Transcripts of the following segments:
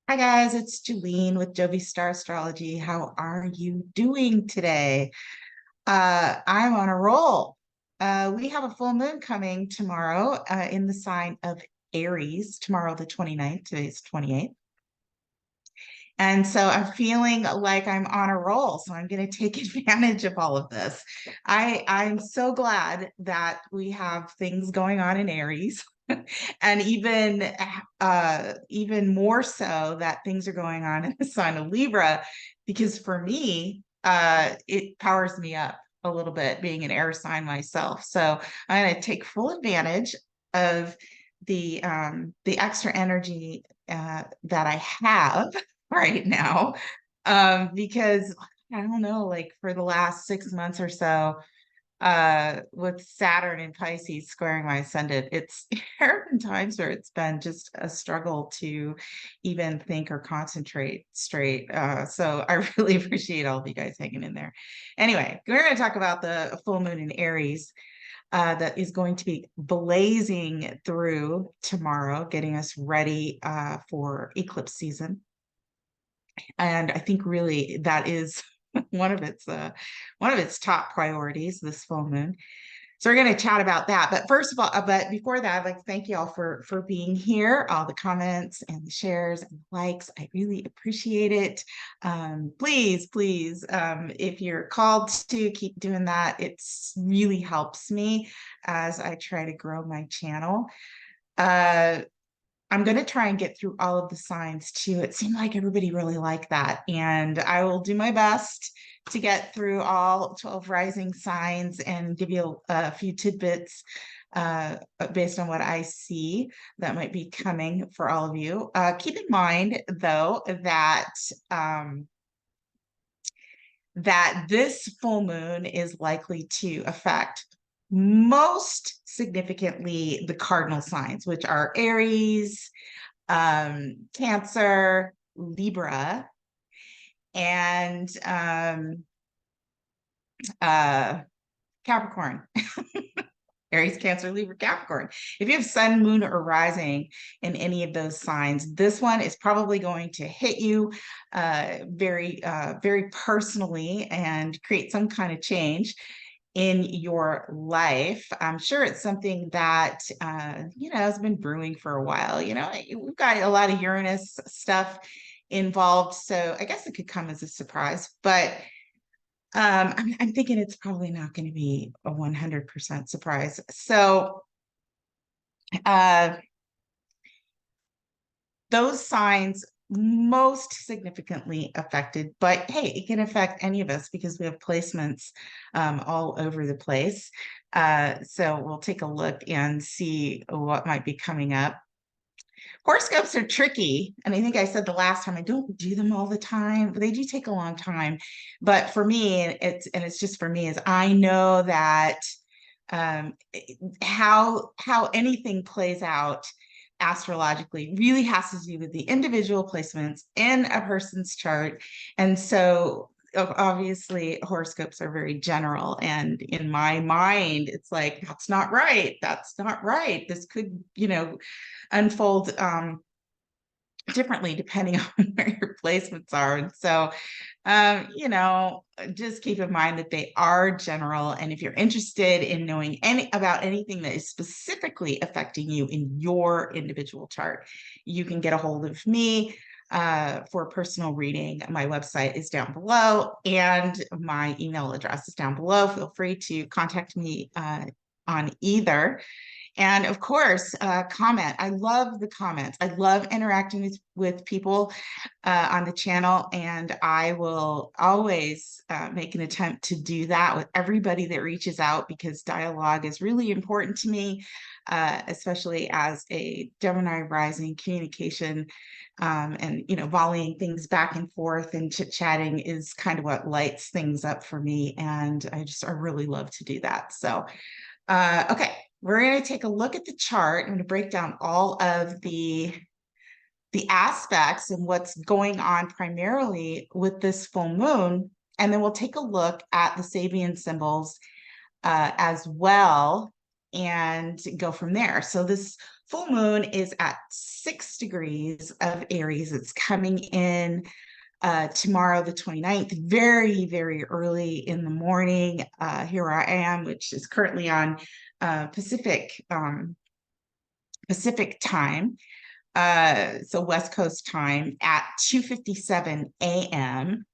Hi guys, it's Julene with Jovi Star Astrology. How are you doing today? I'm on a roll. We have a full moon coming tomorrow in the sign of Aries, tomorrow the 29th, today's 28th. And so I'm feeling like I'm on a roll. So I'm going to take advantage of all of this. I'm so glad that we have things going on in Aries. And even more so that things are going on in the sign of Libra, because for me, it powers me up a little bit being an air sign myself. So I'm going to take full advantage of the extra energy that I have right now, because I don't know, like for the last 6 months or so, with Saturn and Pisces squaring my ascendant, there have been times where it's been just a struggle to even think or concentrate straight. So I really appreciate all of you guys hanging in there. Anyway, we're going to talk about the full moon in Aries. That is going to be blazing through tomorrow, getting us ready for eclipse season. And I think really that is one of its top priorities, this full moon. So we're going to chat about that. But first of all, but before that, I'd like to thank you all for being here, all the comments and the shares and the likes. I really appreciate it. Please, if you're called to keep doing that, it really helps me as I try to grow my channel. I'm going to try and get through all of the signs too. It seemed like everybody really liked that. And I will do my best to get through all 12 rising signs and give you a few tidbits based on what I see that might be coming for all of you. Keep in mind, though, that this full moon is likely to affect most significantly the cardinal signs, which are Aries, Cancer, Libra, and Capricorn. Aries, Cancer, Libra, Capricorn. If you have sun, moon, or rising in any of those signs, this one is probably going to hit you very personally and create some kind of change in your life. I'm sure it's something that has been brewing for a while. We've got a lot of Uranus stuff involved, so I guess it could come as a surprise, but I'm thinking it's probably not going to be a 100% surprise. So those signs most significantly affected, but hey, it can affect any of us because we have placements all over the place. So we'll take a look and see what might be coming up. Horoscopes are tricky. And I think I said the last time, I don't do them all the time. They do take a long time. But for me, it's just for me, is I know that um, how anything plays out astrologically really has to do with the individual placements in a person's chart. And so obviously horoscopes are very general, and in my mind it's like, that's not right, this could unfold differently depending on where your placements are. And so just keep in mind that they are general. And if you're interested in knowing about anything that is specifically affecting you in your individual chart, you can get a hold of me for a personal reading. My website is down below and my email address is down below. Feel free to contact me on either. And of course, comment. I love the comments. I love interacting with people on the channel, and I will always make an attempt to do that with everybody that reaches out, because dialogue is really important to me, especially as a Gemini rising. Communication and volleying things back and forth and chit-chatting is kind of what lights things up for me, and I really love to do that. So okay, we're going to take a look at the chart. I'm going to break down all of the aspects and what's going on primarily with this full moon. And then we'll take a look at the Sabian symbols as well, and go from there. So this full moon is at 6 degrees of Aries. It's coming in tomorrow, the 29th, very, very early in the morning. Here I am, which is currently on Pacific time. So West Coast time at 2:57 a.m.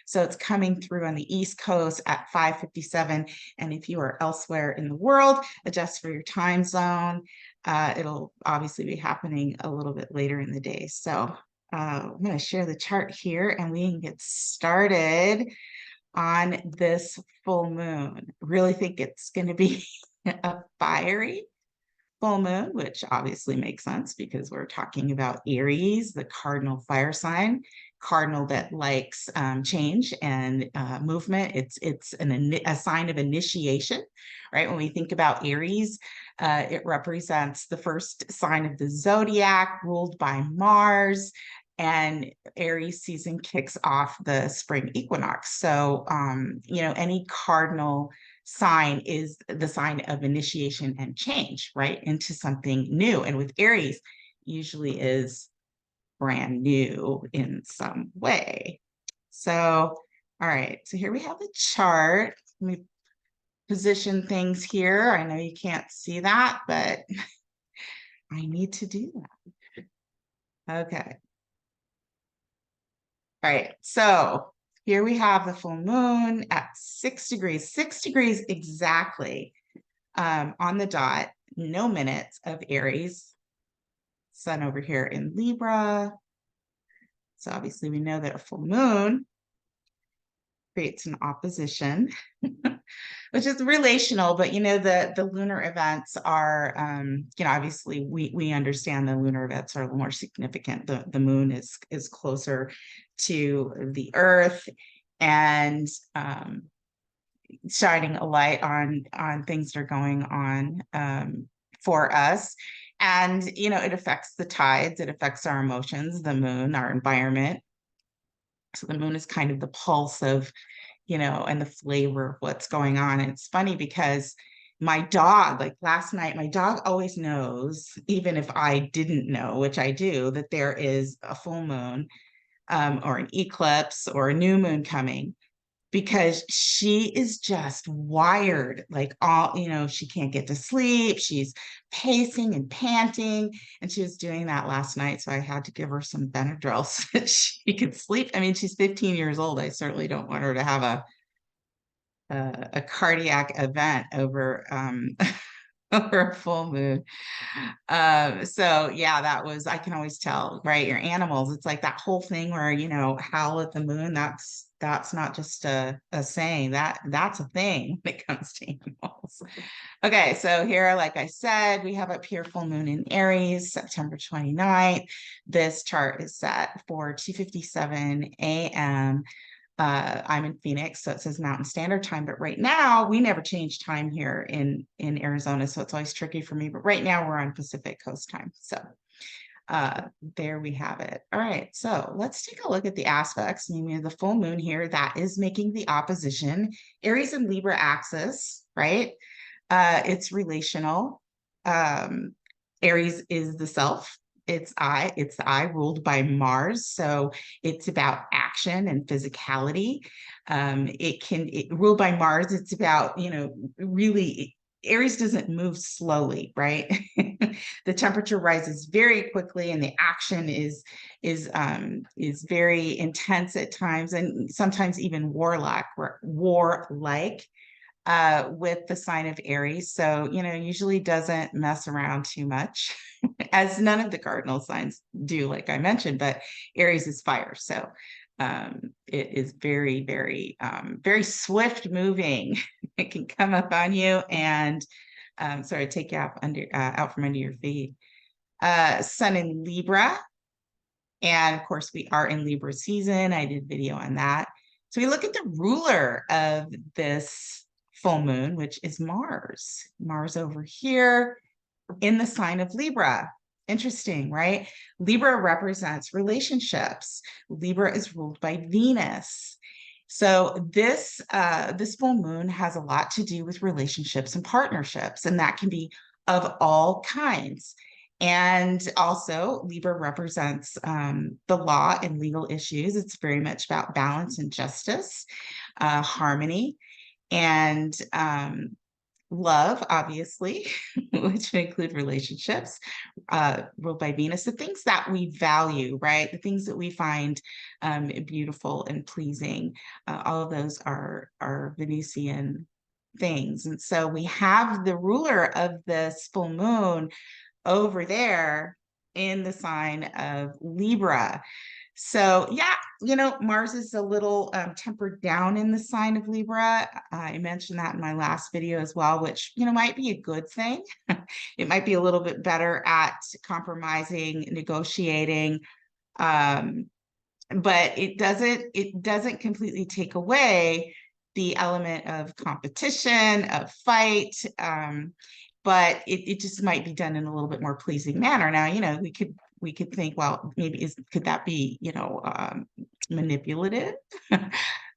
So it's coming through on the East Coast at 5:57. And if you are elsewhere in the world, adjust for your time zone. It'll obviously be happening a little bit later in the day. So I'm going to share the chart here and we can get started on this full moon. Really think it's going to be a fiery full moon, which obviously makes sense because we're talking about Aries, the cardinal fire sign, cardinal that likes change and movement. It's a sign of initiation, right? When we think about Aries, it represents the first sign of the zodiac ruled by Mars, and Aries season kicks off the spring equinox. So, any cardinal sign is the sign of initiation and change, right? Into something new. And with Aries, usually is brand new in some way. So, all right. So here we have the chart. Let me position things here. I know you can't see that, but I need to do that. Okay. All right. So here we have the full moon at 6 degrees exactly on the dot, no minutes of Aries. Sun over here in Libra. So obviously we know that a full moon creates an opposition, which is relational, but the lunar events are, obviously we understand the lunar events are more significant. The moon is closer to the earth and shining a light on things that are going on for us. And it affects the tides, it affects our emotions, the moon, our environment. So the moon is kind of the pulse of and the flavor of what's going on. And it's funny because my dog, like last night, my dog always knows, even if I didn't know, which I do, that there is a full moon or an eclipse or a new moon coming, because she is just wired like she can't get to sleep. She's pacing and panting, and she was doing that last night. So I had to give her some Benadryl so that she could sleep. I mean, she's 15 years old. I certainly don't want her to have a cardiac event over over a full moon. So yeah, I can always tell, right? Your animals, it's like that whole thing where, howl at the moon. That's not just a saying, that's a thing when it comes to animals. Okay, so here, like I said, we have up here full moon in Aries, September 29th. This chart is set for 2:57 a.m. I'm in Phoenix, so it says Mountain Standard Time, but right now we never change time here in Arizona, so it's always tricky for me. But right now we're on Pacific Coast time, so there we have it. All right, so let's take a look at the aspects. The full moon here that is making the opposition, Aries and Libra axis, right? It's relational. Aries is the self. It's the I ruled by Mars. So it's about action and physicality. Ruled by Mars, it's about, really, Aries doesn't move slowly, right? The temperature rises very quickly and the action is very intense at times, and sometimes even warlike with the sign of Aries. So, usually doesn't mess around too much, as none of the cardinal signs do, like I mentioned, but Aries is fire. So it is very, very, very swift moving. It can come up on you and take you out from under your feet. Sun in Libra. And of course, we are in Libra season. I did a video on that. So we look at the ruler of this full moon, which is Mars. Mars over here in the sign of Libra. Interesting, right? Libra represents relationships. Libra is ruled by Venus. So this full moon has a lot to do with relationships and partnerships, and that can be of all kinds. And also, Libra represents the law and legal issues. It's very much about balance and justice, harmony, and love, obviously, which would include relationships, ruled by Venus, the things that we value, right? The things that we find beautiful and pleasing. All of those are Venusian things. And so we have the ruler of this full moon over there in the sign of Libra. So yeah, Mars is a little tempered down in the sign of Libra. I mentioned that in my last video as well, which, might be a good thing. It might be a little bit better at compromising, negotiating, but it doesn't completely take away the element of competition, of fight. But it just might be done in a little bit more pleasing manner. Now, we could think, well, maybe could that be, manipulative?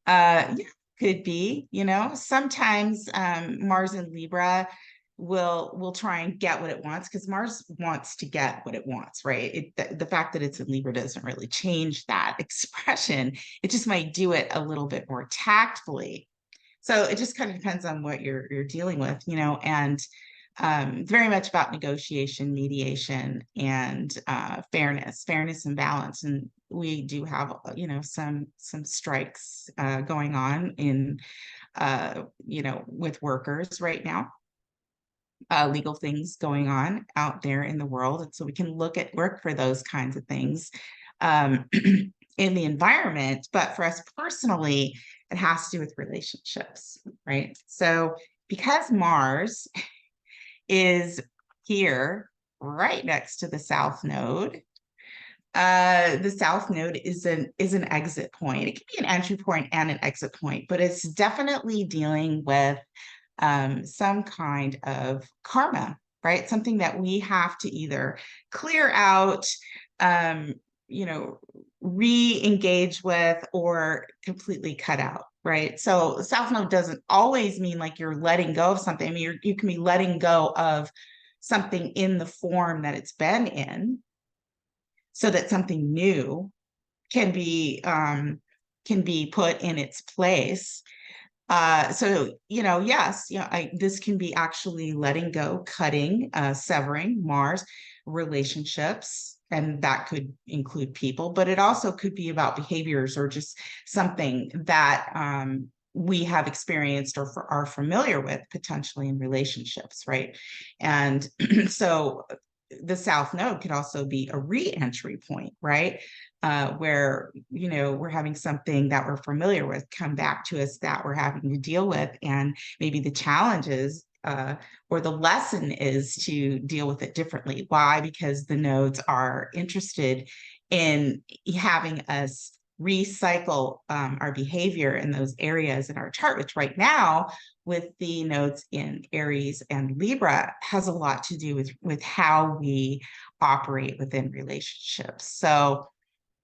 Yeah, could be, sometimes Mars and Libra will try and get what it wants, because Mars wants to get what it wants, right? The fact that it's in Libra doesn't really change that expression. It just might do it a little bit more tactfully. So it just kind of depends on what you're dealing with, and very much about negotiation, mediation, and fairness and balance. And we do have, some strikes going on in, with workers right now. Legal things going on out there in the world. And so we can work for those kinds of things in the environment. But for us personally, it has to do with relationships, right? So because Mars is here right next to the South Node, the South Node is an exit point. It can be an entry point and an exit point, but it's definitely dealing with some kind of karma, right? Something that we have to either clear out, re-engage with, or completely cut out, right? So South Node doesn't always mean like you're letting go of something. I mean, you can be letting go of something in the form that it's been in, so that something new can be put in its place. So, yes, this can be actually letting go, cutting, severing Mars relationships, and that could include people, but it also could be about behaviors or just something that we have experienced or are familiar with potentially in relationships, right? And so the South Node could also be a re-entry point, right? Where, we're having something that we're familiar with come back to us that we're having to deal with. And maybe the challenges or the lesson is to deal with it differently. Why? Because the nodes are interested in having us recycle our behavior in those areas in our chart, which right now, with the nodes in Aries and Libra, has a lot to do with how we operate within relationships. So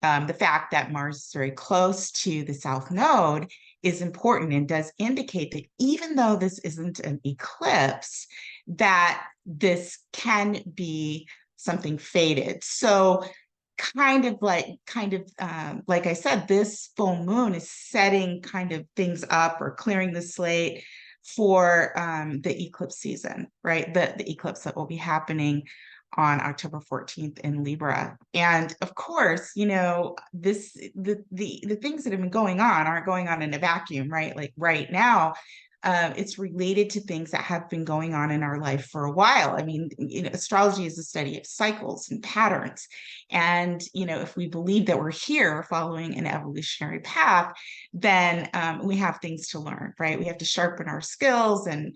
the fact that Mars is very close to the South Node is important and does indicate that even though this isn't an eclipse, that this can be something fated. So like I said, this full moon is setting kind of things up or clearing the slate for the eclipse season, right? The eclipse that will be happening on October 14th in Libra. And of course, the things that have been going on aren't going on in a vacuum, right? Like right now, it's related to things that have been going on in our life for a while. I mean, astrology is a study of cycles and patterns. And, if we believe that we're here following an evolutionary path, then we have things to learn, right? We have to sharpen our skills and,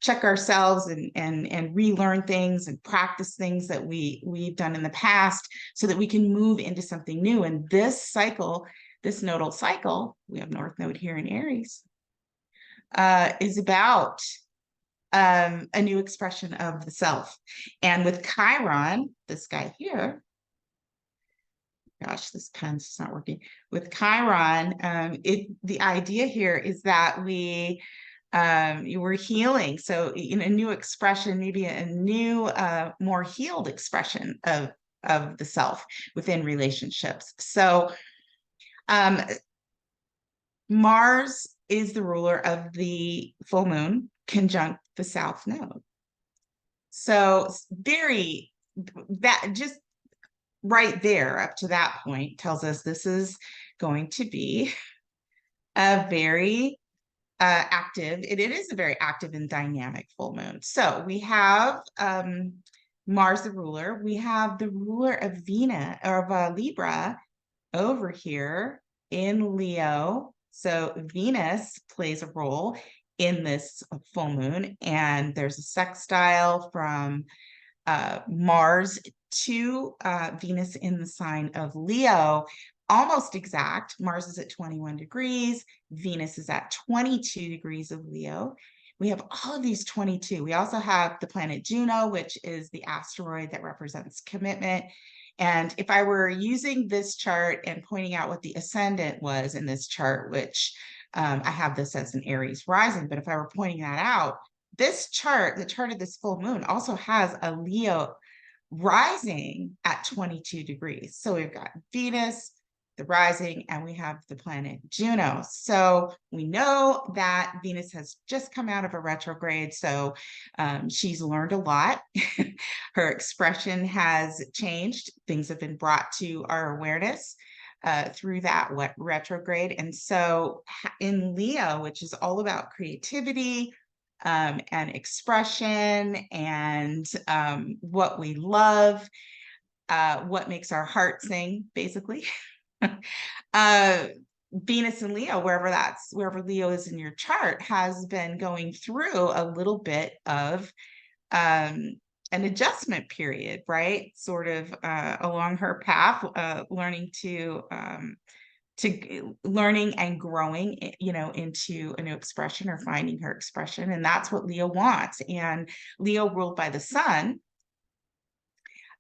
check ourselves and relearn things and practice things that we've done in the past so that we can move into something new. And this cycle, this nodal cycle, we have North Node here in Aries, is about a new expression of the self. And with Chiron, this guy here, gosh, this pen's just not working. With Chiron, the idea here is that you were healing. So in a new expression, maybe a new, more healed expression of the self within relationships. So Mars is the ruler of the full moon conjunct the South Node. So very, that just right there up to that point tells us this is going to be a very active, it is a very active and dynamic full moon. So we have Mars the ruler, we have the ruler of Venus, or of Libra over here in Leo. So Venus plays a role in this full moon, and there's a sextile from Mars to Venus in the sign of Leo, almost exact. Mars is at 21 degrees, Venus is at 22 degrees of Leo. We have all of these 22. We also have the planet Juno, which is the asteroid that represents commitment. And if I were using this chart and pointing out what the ascendant was in this chart, which I have this as an Aries rising, but if I were pointing that out, this chart, the chart of this full moon, also has a Leo rising at 22 degrees. So we've got Venus, the rising, and we have the planet Juno. So we know that Venus has just come out of a retrograde. So she's learned a lot. Her expression has changed. Things have been brought to our awareness through that retrograde. And so in Leo, which is all about creativity, and expression and what we love, what makes our heart sing, basically. Venus and Leo, wherever Leo is in your chart, has been going through a little bit of an adjustment period, right? Sort of along her path, learning and growing, into a new expression or finding her expression. And that's what Leo wants. And Leo, ruled by the sun,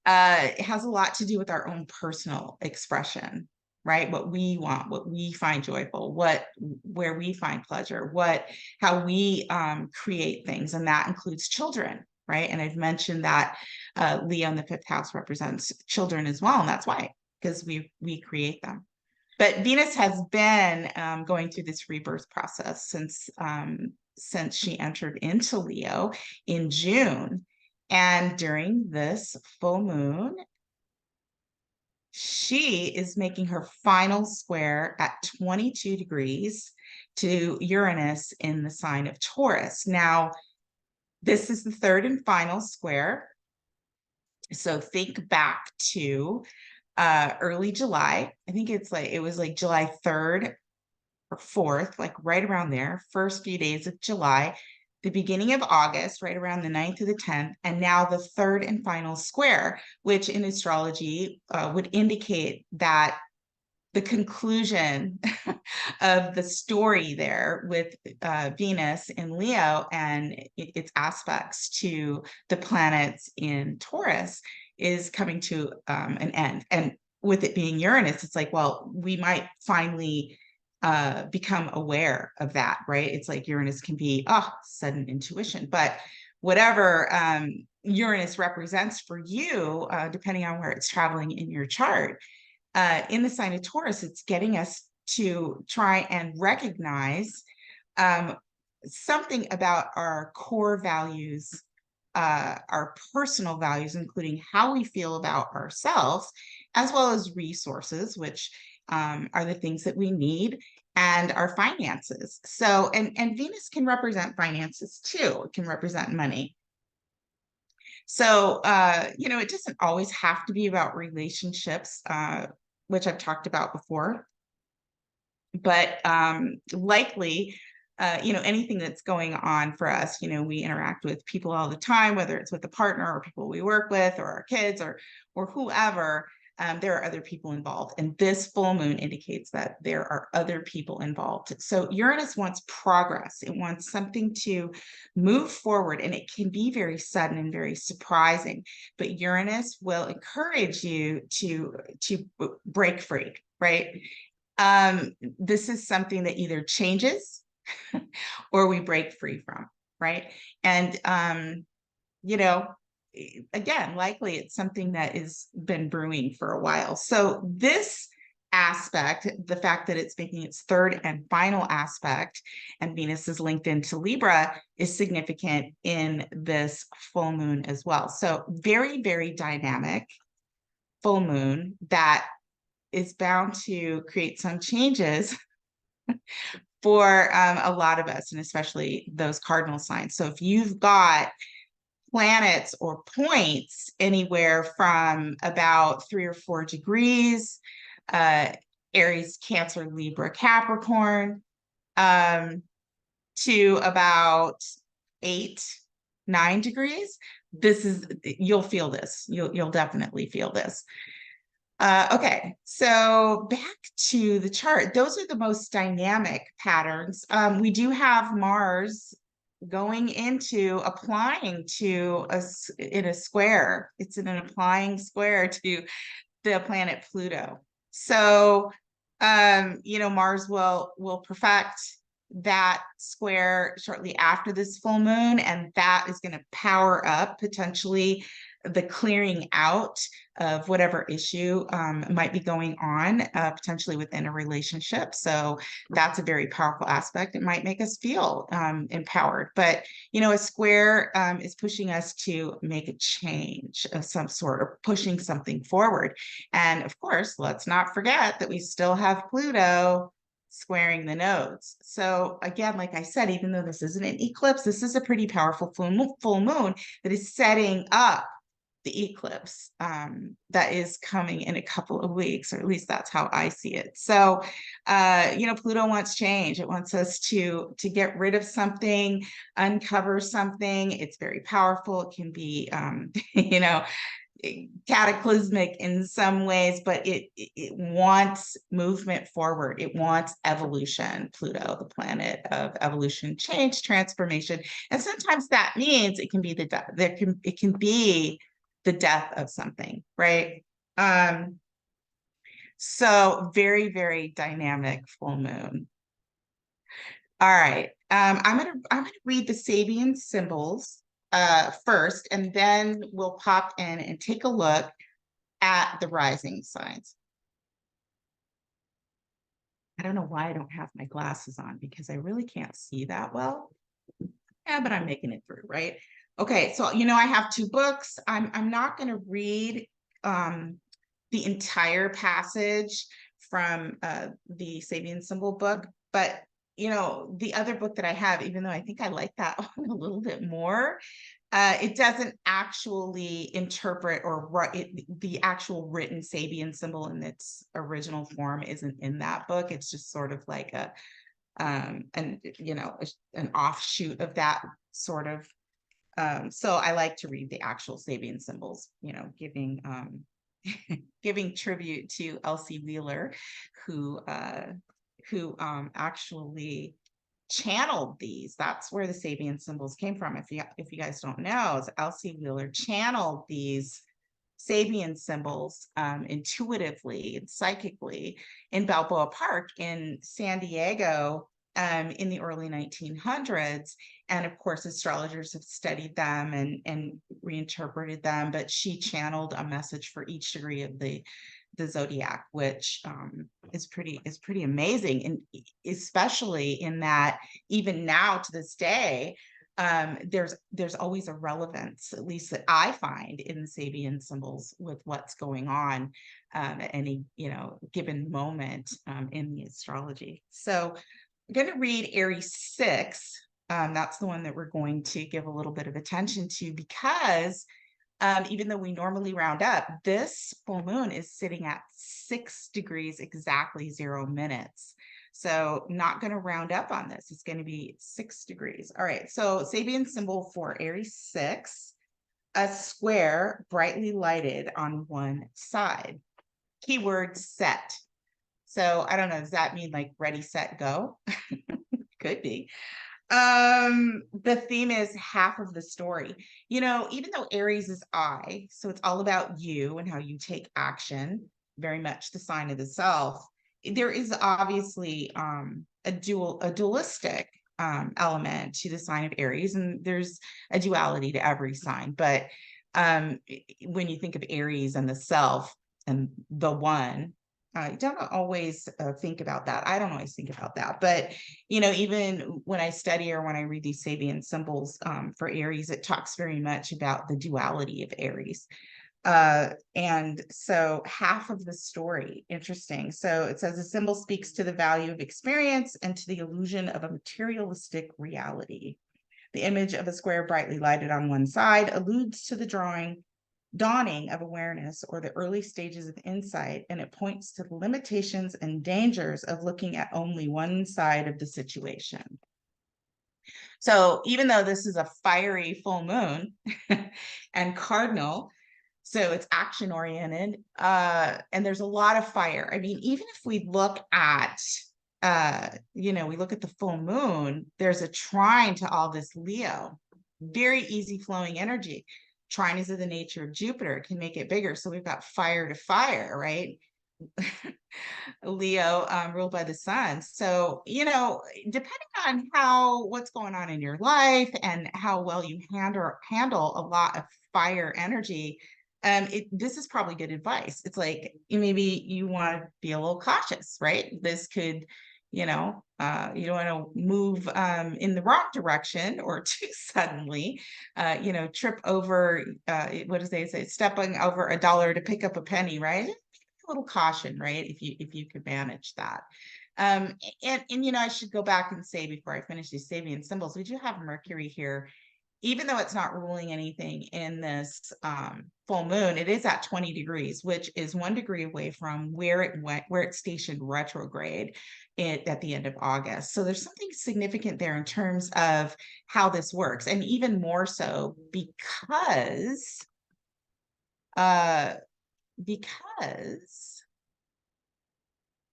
it has a lot to do with our own personal expression, right? What we want, what we find joyful, where we find pleasure, how we create things. And that includes children, right? And I've mentioned that Leo in the fifth house represents children as well. And that's why, because we create them. But Venus has been going through this rebirth process since she entered into Leo in June. And during this full moon, she is making her final square at 22 degrees to Uranus in the sign of Taurus. Now, this is the third and final square. So think back to early July. I think it was like July 3rd or 4th, like right around there, first few days of July, the beginning of August, right around the 9th to the 10th, and now the third and final square, which in astrology would indicate that the conclusion of the story there with Venus in Leo and its aspects to the planets in Taurus is coming to an end. And with it being Uranus, it's like, well, we might finally become aware of that, right? It's like Uranus can be sudden intuition, but whatever Uranus represents for you, depending on where it's traveling in your chart, in the sign of Taurus, it's getting us to try and recognize something about our core values, our personal values, including how we feel about ourselves, as well as resources, which are the things that we need, and our finances. So, and Venus can represent finances too. It can represent money. So, it doesn't always have to be about relationships, which I've talked about before, but likely, anything that's going on for us, we interact with people all the time, whether it's with a partner or people we work with or our kids or whoever. there are other people involved. And this full moon indicates that there are other people involved. So Uranus wants progress. It wants something to move forward, and it can be very sudden and very surprising. But Uranus will encourage you to break free, right? This is something that either changes or we break free from, right? And you know, again, likely it's something that has been brewing for a while. So this aspect, the fact that it's making its third and final aspect, and Venus is linked into Libra, is significant in this full moon as well. So very, very dynamic full moon that is bound to create some changes for a lot of us, and especially those cardinal signs. So if you've got planets or points anywhere from about 3 or 4 degrees, Aries, Cancer, Libra, Capricorn, to about 8, 9 degrees, you'll feel this. You'll definitely feel this. Okay, so back to the chart. Those are the most dynamic patterns. We do have Mars going into applying to in a square. It's in an applying square to the planet Pluto. So, Mars will perfect that square shortly after this full moon, and that is going to power up potentially the clearing out of whatever issue might be going on potentially within a relationship. So that's a very powerful aspect. It might make us feel empowered, but a square is pushing us to make a change of some sort, or pushing something forward. And of course, let's not forget that we still have Pluto squaring the nodes. So again, like I said, even though this isn't an eclipse, this is a pretty powerful full moon that is setting up the eclipse that is coming in a couple of weeks, or at least that's how I see it. So, Pluto wants change. It wants us to get rid of something, uncover something. It's very powerful. It can be, cataclysmic in some ways, but it wants movement forward. It wants evolution. Pluto, the planet of evolution, change, transformation, and sometimes that means it can be it can be the death of something, right? So very, very dynamic full moon. All right. I'm gonna read the Sabian symbols first, and then we'll pop in and take a look at the rising signs. I don't know why I don't have my glasses on, because I really can't see that well. Yeah, but I'm making it through, right? Okay, so I have 2 books. I'm not going to read the entire passage from the Sabian symbol book, but the other book that I have, even though I think I like that one a little bit more, it doesn't actually interpret or the actual written Sabian symbol in its original form isn't in that book. It's just sort of like an offshoot of that sort of. So I like to read the actual Sabian symbols, giving giving tribute to Elsie Wheeler, who actually channeled these. That's where the Sabian symbols came from. If you guys don't know, Elsie Wheeler channeled these Sabian symbols intuitively and psychically in Balboa Park in San Diego in the early 1900s. And of course, astrologers have studied them and reinterpreted them, but she channeled a message for each degree of the zodiac, which is pretty amazing, and especially in that even now to this day, there's always a relevance, at least that I find, in the Sabian symbols with what's going on at any given moment in the astrology. So I'm going to read Aries 6. That's the one that we're going to give a little bit of attention to, because even though we normally round up, this full moon is sitting at 6 degrees exactly 0 minutes. So not going to round up on this. It's going to be 6 degrees. All right. So Sabian symbol for Aries 6, a square brightly lighted on one side. keyword set. So I don't know, does that mean like ready, set, go? Could be. The theme is half of the story. You know, even though Aries is I, so it's all about you and how you take action, very much the sign of the self. There is obviously a dualistic element to the sign of Aries, and there's a duality to every sign. But when you think of Aries and the self and the one, I don't always think about that. I don't always think about that. But, you know, even when I study or when I read these Sabian symbols for Aries, it talks very much about the duality of Aries. And so half of the story, interesting. So it says the symbol speaks to the value of experience and to the illusion of a materialistic reality. The image of a square brightly lighted on one side alludes to the dawning of awareness or the early stages of insight, and it points to the limitations and dangers of looking at only one side of the situation. So even though this is a fiery full moon and cardinal, so it's action oriented, and there's a lot of fire. I mean, even if we look at we look at the full moon, there's a trine to all this Leo, very easy flowing energy. Trine is of the nature of Jupiter, it can make it bigger. So we've got fire to fire, right? Leo ruled by the sun. So, you know, depending on what's going on in your life and how well you handle a lot of fire energy, this is probably good advice. It's like maybe you want to be a little cautious, right? This could, you don't want to move in the wrong direction or too suddenly, trip over, what do they say, stepping over a dollar to pick up a penny, right? A little caution, right? If you could manage that. And I should go back and say before I finish these Sabian symbols, we do have Mercury here. Even though it's not ruling anything in this full moon, it is at 20 degrees, which is 1 degree away from where it stationed retrograde at the end of August. So there's something significant there in terms of how this works, and even more so because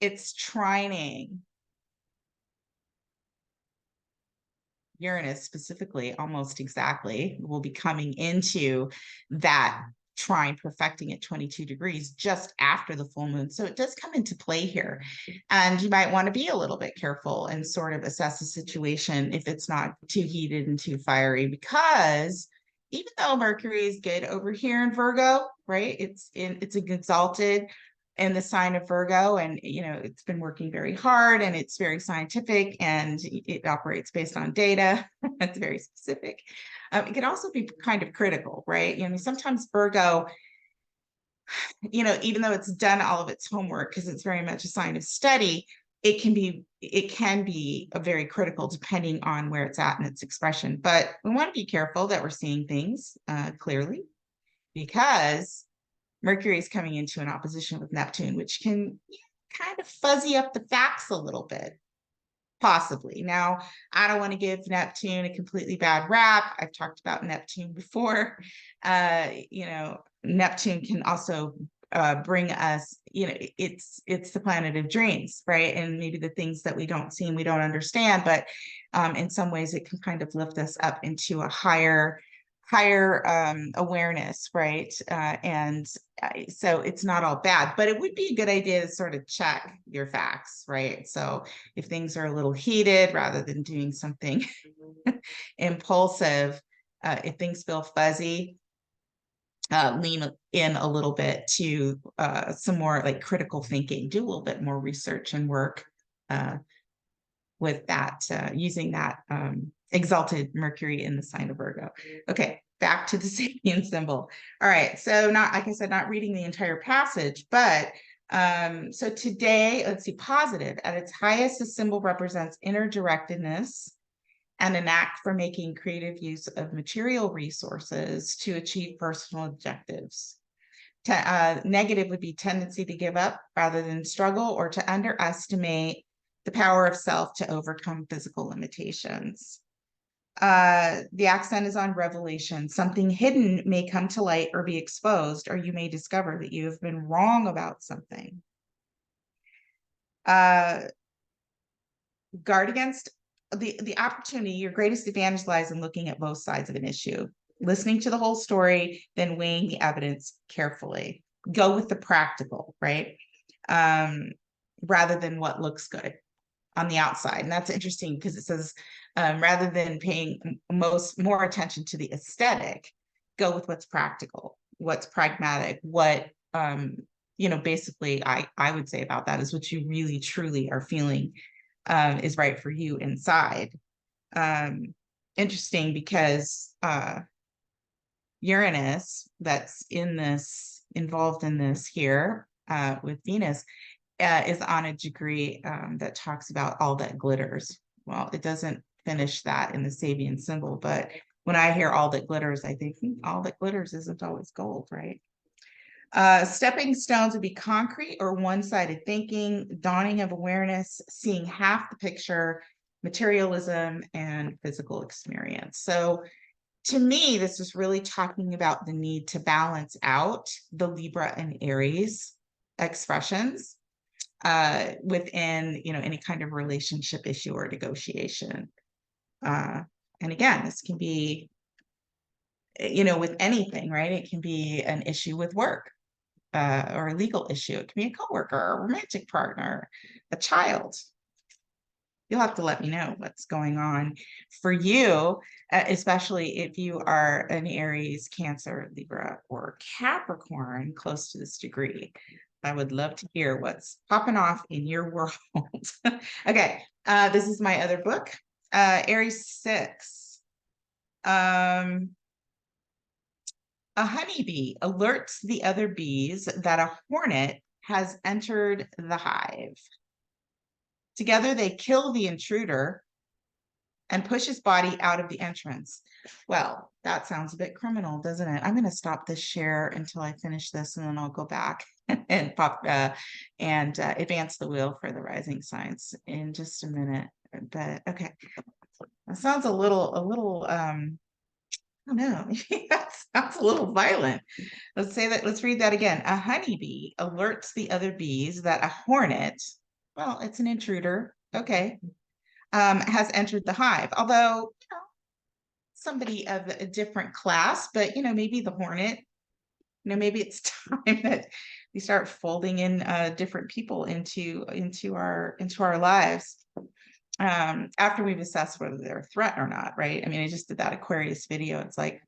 it's trining Uranus specifically, almost exactly, will be coming into that trine, perfecting at 22 degrees just after the full moon. So it does come into play here. And you might want to be a little bit careful and sort of assess the situation if it's not too heated and too fiery, because even though Mercury is good over here in Virgo, right? It's exalted in the sign of Virgo, and it's been working very hard, and it's very scientific, and it operates based on data. It's very specific. It can also be kind of critical, right? Sometimes Virgo, even though it's done all of its homework because it's very much a sign of study, it can be a very critical depending on where it's at in its expression. But we want to be careful that we're seeing things clearly, because Mercury is coming into an opposition with Neptune, which can kind of fuzzy up the facts a little bit, possibly. Now, I don't want to give Neptune a completely bad rap. I've talked about Neptune before. Neptune can also bring us, it's the planet of dreams, right? And maybe the things that we don't see and we don't understand, but in some ways it can kind of lift us up into a higher awareness, right? So it's not all bad, but it would be a good idea to sort of check your facts, right? So if things are a little heated, rather than doing something impulsive, if things feel fuzzy, lean in a little bit to some more like critical thinking, do a little bit more research and work with that, using that exalted Mercury in the sign of Virgo. Okay, back to the Sabian symbol. All right, so like I said, not reading the entire passage, but so today, let's see, positive. At its highest, the symbol represents inner directedness and an act for making creative use of material resources to achieve personal objectives. Negative would be tendency to give up rather than struggle, or to underestimate the power of self to overcome physical limitations. The accent is on revelation. Something hidden may come to light or be exposed, or you may discover that you have been wrong about something. Guard against the opportunity. Your greatest advantage lies in looking at both sides of an issue, listening to the whole story, then weighing the evidence carefully. Go with the practical, right? Rather than what looks good on the outside. And that's interesting because it says rather than paying more attention to the aesthetic, go with what's practical, what's pragmatic, what basically I would say about that is what you really truly are feeling is right for you inside. Interesting because Uranus, that's involved in this here with Venus, is on a degree that talks about all that glitters. Well, it doesn't finish that in the Sabian symbol, but when I hear all that glitters, I think all that glitters isn't always gold, right? Stepping stones would be concrete or one-sided thinking, dawning of awareness, seeing half the picture, materialism, and physical experience. So to me, this is really talking about the need to balance out the Libra and Aries expressions within, any kind of relationship issue or negotiation. And again, this can be, with anything, right? It can be an issue with work. Or a legal issue. It can be a coworker, a romantic partner, a child. You'll have to let me know what's going on for you, especially if you are an Aries, Cancer, Libra, or Capricorn close to this degree. I would love to hear what's popping off in your world. Okay, this is my other book, Aries 6. A honeybee alerts the other bees that a hornet has entered the hive. Together, they kill the intruder and push his body out of the entrance. Well, that sounds a bit criminal, doesn't it? I'm going to stop this share until I finish this, and then I'll go back and advance the wheel for the rising signs in just a minute. But okay, that sounds a little oh no, that sounds a little violent. Let's read that again. A honeybee alerts the other bees that a hornet, well, it's an intruder, okay, has entered the hive. Although, somebody of a different class, but maybe the hornet, maybe it's time that we start folding in different people into our lives. After we've assessed whether they're a threat or not, right? I mean, I just did that Aquarius video. It's like,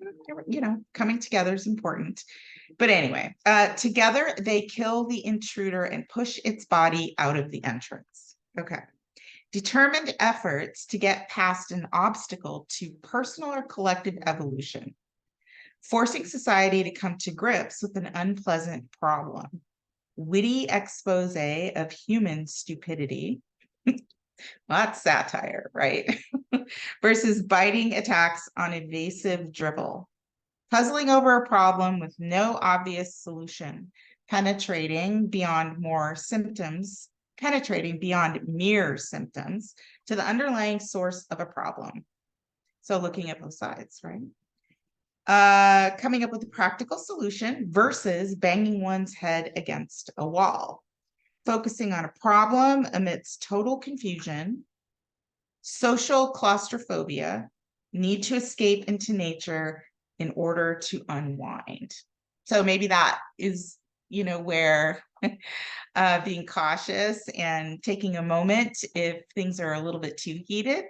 coming together is important. But anyway, together they kill the intruder and push its body out of the entrance. Okay. Determined efforts to get past an obstacle to personal or collective evolution, forcing society to come to grips with an unpleasant problem. Witty expose of human stupidity. That's satire, right? Versus biting attacks on evasive dribble. Puzzling over a problem with no obvious solution. Penetrating beyond mere symptoms to the underlying source of a problem. So looking at both sides, right? Coming up with a practical solution versus banging one's head against a wall. Focusing on a problem amidst total confusion, social claustrophobia, need to escape into nature in order to unwind. So maybe that is, where being cautious and taking a moment if things are a little bit too heated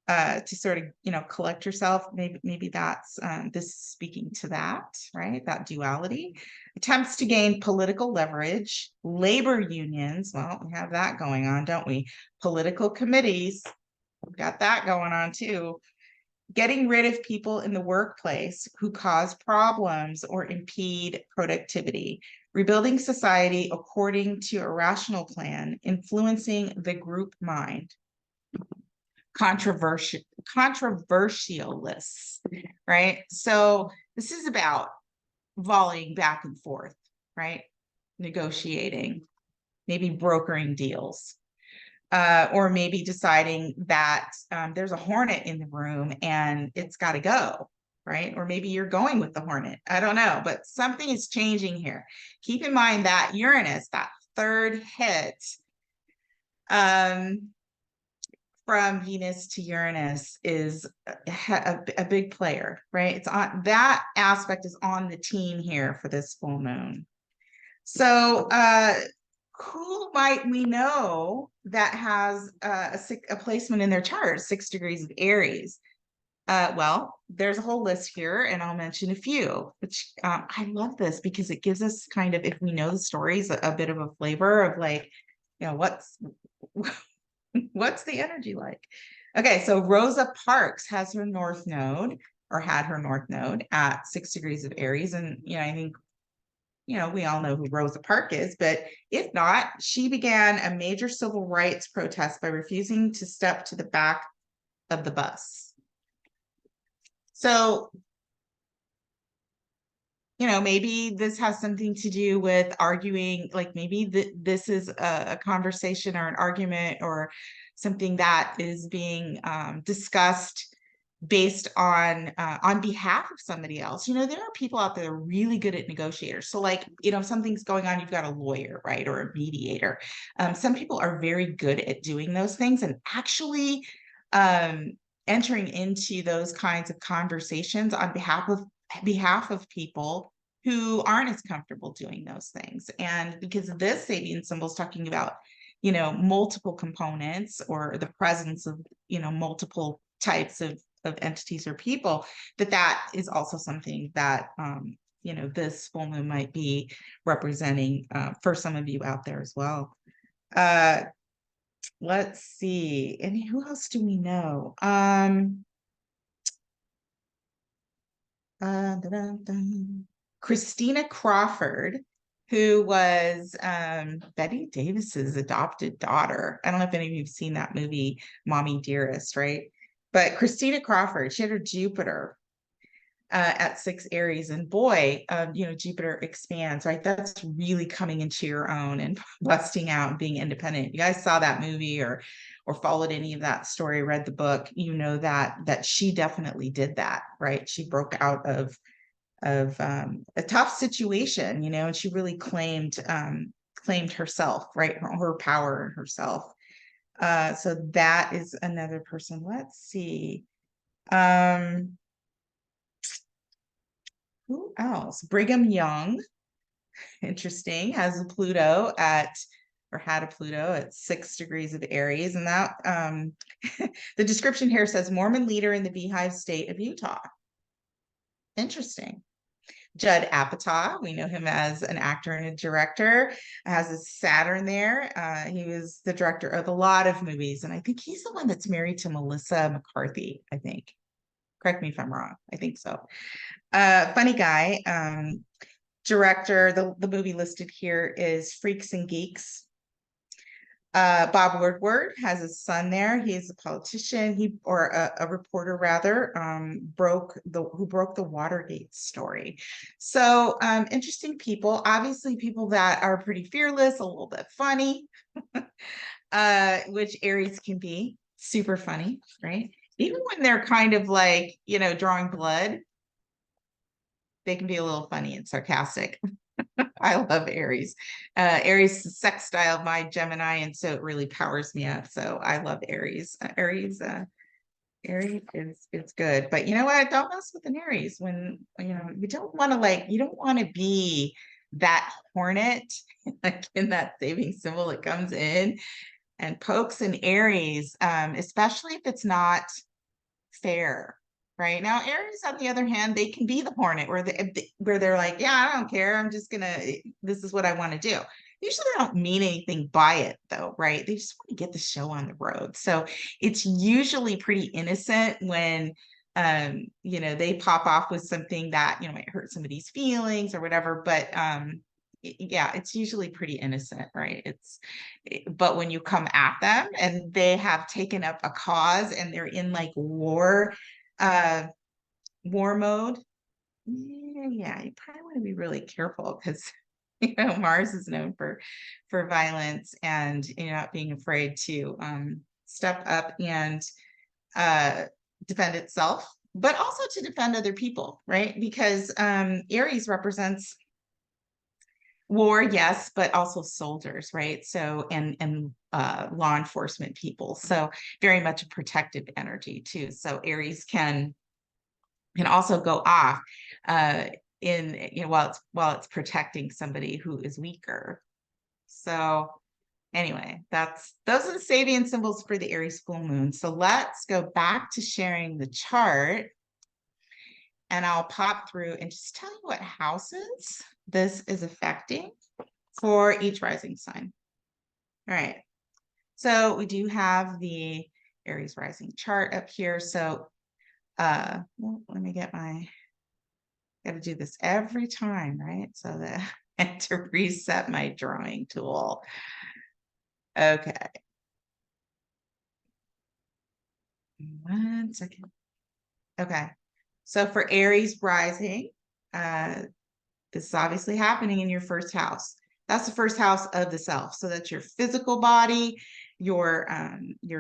to sort of, collect yourself. Maybe that's this speaking to that, right? That duality. Attempts to gain political leverage, labor unions. Well, we have that going on, don't we? Political committees. We've got that going on too. Getting rid of people in the workplace who cause problems or impede productivity. Rebuilding society according to a rational plan, influencing the group mind. Controversialists, right? So this is about volleying back and forth, right? Negotiating, maybe brokering deals. or maybe deciding that there's a hornet in the room and it's got to go, right? Or maybe you're going with the hornet. I don't know, but something is changing here. Keep in mind that Uranus, that third hit um, from Venus to Uranus, is a big player, right? It's on that aspect is on the team here for this full moon. So, who might we know that has a placement in their chart, 6 degrees of Aries? Well, there's a whole list here, and I'll mention a few, which I love this because it gives us kind of, if we know the stories, a bit of a flavor of like, what's what's the energy like? Okay, so Rosa Parks has her North Node, or had her North Node at 6 degrees of Aries, and I think we all know who Rosa Parks is, but if not, she began a major civil rights protest by refusing to step to the back of the bus. So, maybe this has something to do with arguing, like maybe this is a conversation or an argument or something that is being discussed based on behalf of somebody else. There are people out there that are really good at negotiators. So like, if something's going on, you've got a lawyer, right? Or a mediator. Some people are very good at doing those things and actually entering into those kinds of conversations on behalf of people who aren't as comfortable doing those things. And because of this Sabian symbol is talking about, multiple components or the presence of, multiple types of entities or people, that is also something that this full moon might be representing for some of you out there as well. Let's see, and who else do we know? Christina Crawford, who was Betty Davis's adopted daughter. I don't know if any of you've seen that movie, Mommy Dearest, right? But Christina Crawford, she had her Jupiter at 6 Aries, and boy, Jupiter expands, right? That's really coming into your own and busting out and being independent. You guys saw that movie or followed any of that story, read the book, that she definitely did that, right? She broke out of a tough situation, and she really claimed herself, right? Her power and herself. So that is another person. Let's see. Who else? Brigham Young, interesting, has a Pluto had a Pluto at 6 degrees of Aries. And that the description here says Mormon leader in the Beehive state of Utah. Interesting. Judd Apatow, we know him as an actor and a director, has a Saturn there. He was the director of a lot of movies, and I think he's the one that's married to Melissa McCarthy, I think. Correct me if I'm wrong. I think so. Funny guy. Director, the movie listed here is Freaks and Geeks. Bob Woodward has a son there. He's a politician, or a reporter rather, who broke the Watergate story. So interesting people, obviously people that are pretty fearless, a little bit funny, which Aries can be super funny, right? Even when they're kind of like, drawing blood, they can be a little funny and sarcastic. I love Aries. Aries is sextile my Gemini, and so it really powers me up. So I love Aries. Aries is good. But you know what? Don't mess with an Aries when you don't want to be that hornet like in that saving symbol that comes in and pokes an Aries, especially if it's not fair. Right now, Aries, on the other hand, they can be the hornet where they're like, yeah, I don't care. I'm just this is what I want to do. Usually they don't mean anything by it though, right? They just want to get the show on the road. So it's usually pretty innocent when, they pop off with something that, might hurt somebody's feelings or whatever. But yeah, it's usually pretty innocent, right? But when you come at them and they have taken up a cause and they're in like war mode, yeah, you probably want to be really careful because You know, Mars is known for violence and, you know, not being afraid to step up and uh, defend itself, but also to defend other people, right? Because Aries represents war, yes, but also soldiers, right? So and law enforcement people. So very much a protective energy too. So Aries can also go off uh, in, you know, while it's protecting somebody who is weaker. So anyway, those are the Sabian symbols for the Aries full moon. So let's go back to sharing the chart, and I'll pop through and just tell you what houses this is affecting for each rising sign. All right. So we do have the Aries rising chart up here. So well, let me get my, got to do this every time, right? So that I have to reset my drawing tool. Okay. 1 second. Okay. So for Aries rising, this is obviously happening in your first house. That's the first house of the self. So that's your physical body, your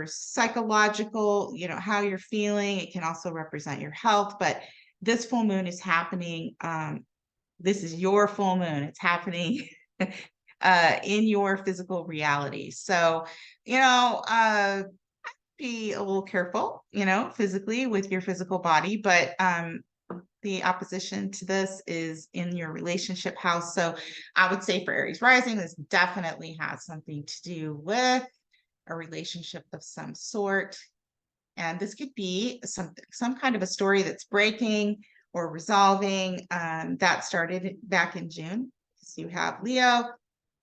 psychological, you know, how you're feeling. It can also represent your health, but this full moon is happening. This is your full moon. It's happening in your physical reality. So, you know, be a little careful, you know, physically with your physical body, but the opposition to this is in your relationship house. So I would say for Aries rising, this definitely has something to do with a relationship of some sort. And this could be some kind of a story that's breaking or resolving that started back in June. So you have Leo,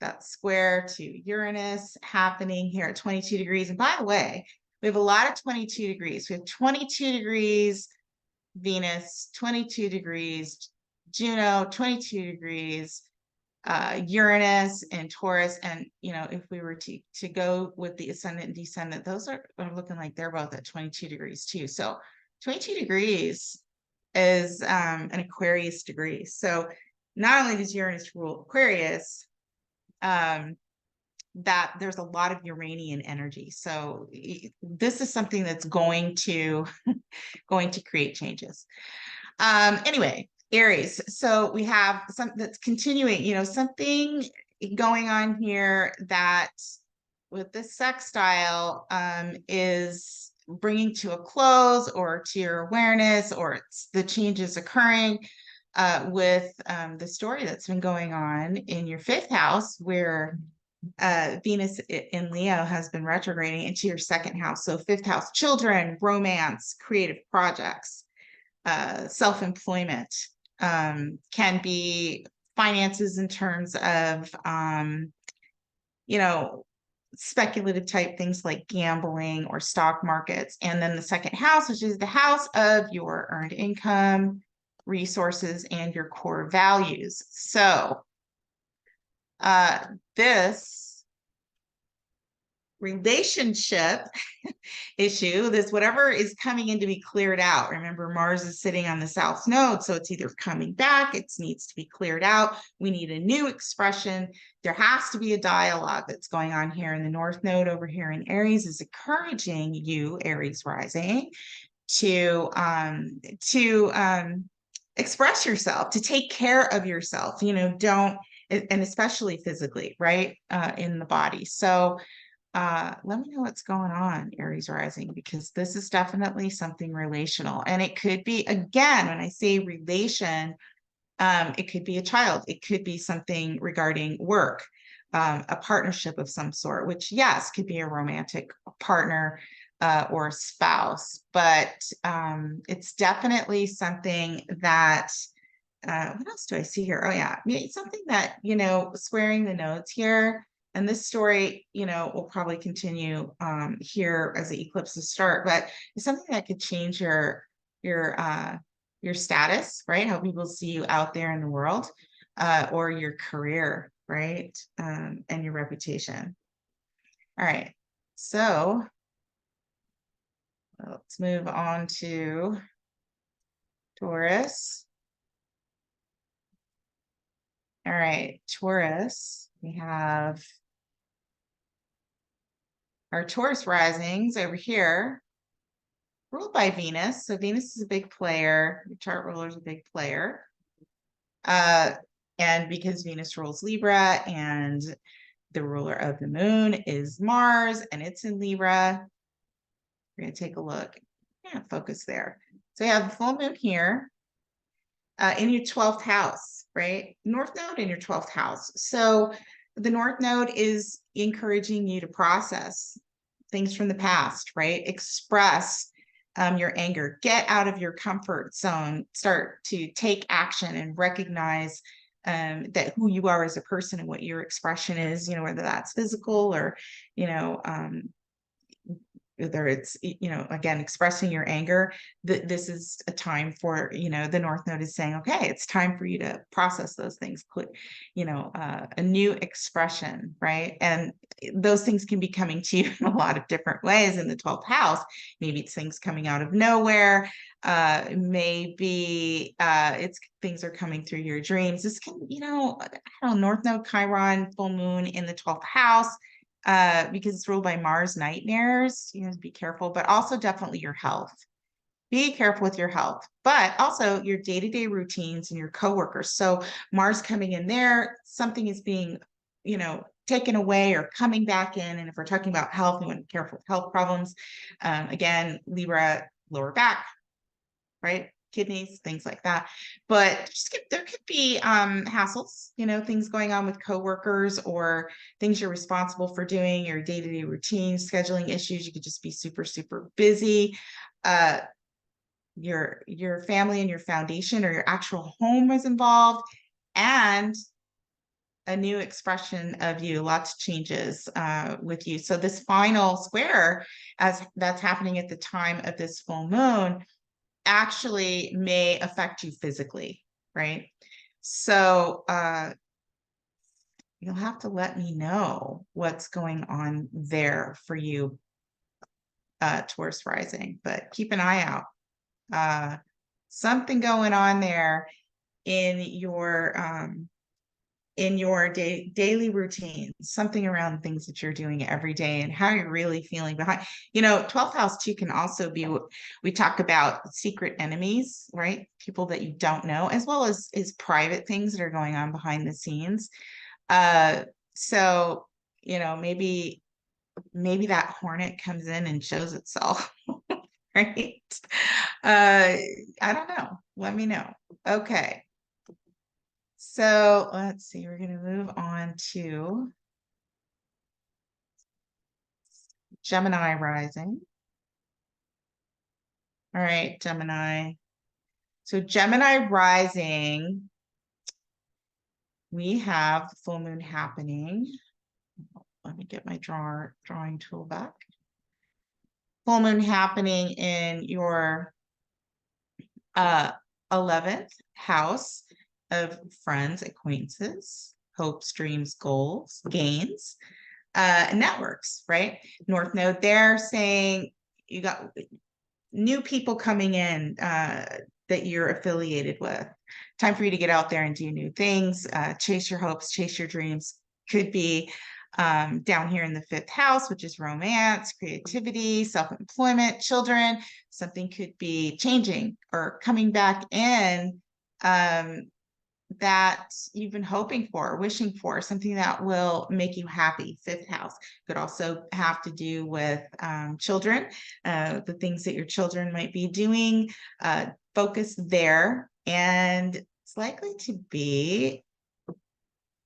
that's square to Uranus happening here at 22 degrees. And by the way, we have a lot of 22 degrees. We have 22 degrees Venus, 22 degrees Juno, 22 degrees Uranus and Taurus. And, you know, if we were to go with the ascendant and descendant, those are looking like they're both at 22 degrees too. So 22 degrees is an Aquarius degree. So not only does Uranus rule Aquarius, that there's a lot of Uranian energy. So this is something that's going to going to create changes. Anyway, Aries. So we have some that's continuing, you know, something going on here that with this sextile is bringing to a close or to your awareness, or it's the changes occurring with the story that's been going on in your fifth house, where Venus in Leo has been retrograding into your second house. So fifth house, children, romance, creative projects, self-employment, can be finances in terms of, you know, speculative type things like gambling or stock markets. And then the second house, which is the house of your earned income, resources, and your core values. So this relationship issue, this whatever is coming in to be cleared out. Remember, Mars is sitting on the South Node, so it's either coming back, it needs to be cleared out. We need a new expression. There has to be a dialogue that's going on here. And the North Node over here in Aries is encouraging you, Aries rising, to express yourself, to take care of yourself. You know, don't, and especially physically, right, in the body. So let me know what's going on, Aries rising, because this is definitely something relational. And it could be, again, when I say relation, it could be a child, it could be something regarding work, a partnership of some sort, which, yes, could be a romantic partner or spouse, but it's definitely something that what else do I see here? Oh yeah, it's something that, you know, squaring the nodes here. And this story, you know, will probably continue here as the eclipses start, but it's something that could change your status, right? How people see you out there in the world, or your career, right? And your reputation. All right, so let's move on to Taurus. All right, Taurus. We have our Taurus risings over here, ruled by Venus. So Venus is a big player. The chart ruler is a big player. And because Venus rules Libra and the ruler of the moon is Mars and it's in Libra, we're going to take a look. Yeah, focus there. So you have the full moon here in your 12th house, right? North node in your 12th house. So the North node is encouraging you to process things from the past, right? Express your anger, get out of your comfort zone, start to take action and recognize that who you are as a person and what your expression is, whether that's physical or, whether it's, again, expressing your anger, this is a time for, the North Node is saying, okay, it's time for you to process those things, put, a new expression, right? And those things can be coming to you in a lot of different ways in the 12th house. Maybe it's things coming out of nowhere. Maybe it's things are coming through your dreams. This can, I don't know, North Node, Chiron, full moon in the 12th house. Because it's ruled by Mars nightmares, be careful, but also definitely your health. Be careful with your health, but also your day-to-day routines and your coworkers. So Mars coming in there, something is being, taken away or coming back in. And if we're talking about health, we want to be careful with health problems. Again, Libra, lower back, right? Kidneys, things like that. But there could be hassles, things going on with coworkers or things you're responsible for doing, your day-to-day routine, scheduling issues. You could just be super, super busy. Your family and your foundation or your actual home is involved, and a new expression of you, lots of changes with you. So this final square, as that's happening at the time of this full moon, actually may affect you physically, right? So you'll have to let me know what's going on there for you, Taurus rising, but keep an eye out. Something going on there in your daily routine, something around things that you're doing every day and how you're really feeling behind. 12th house too can also be, we talk about secret enemies, right? People that you don't know, as well as private things that are going on behind the scenes. So, maybe that hornet comes in and shows itself, right? I don't know. Let me know. Okay. So let's see, we're going to move on to Gemini rising. All right, Gemini. So Gemini rising, we have the full moon happening. Let me get my drawing tool back. Full moon happening in your 11th house of friends, acquaintances, hopes, dreams, goals, gains, networks, right? North Node there saying you got new people coming in that you're affiliated with. Time for you to get out there and do new things, chase your hopes, chase your dreams. Could be down here in the 5th house, which is romance, creativity, self-employment, children. Something could be changing or coming back in that you've been hoping for, wishing for, something that will make you happy. 5th house could also have to do with children, the things that your children might be doing, focus there. And it's likely to be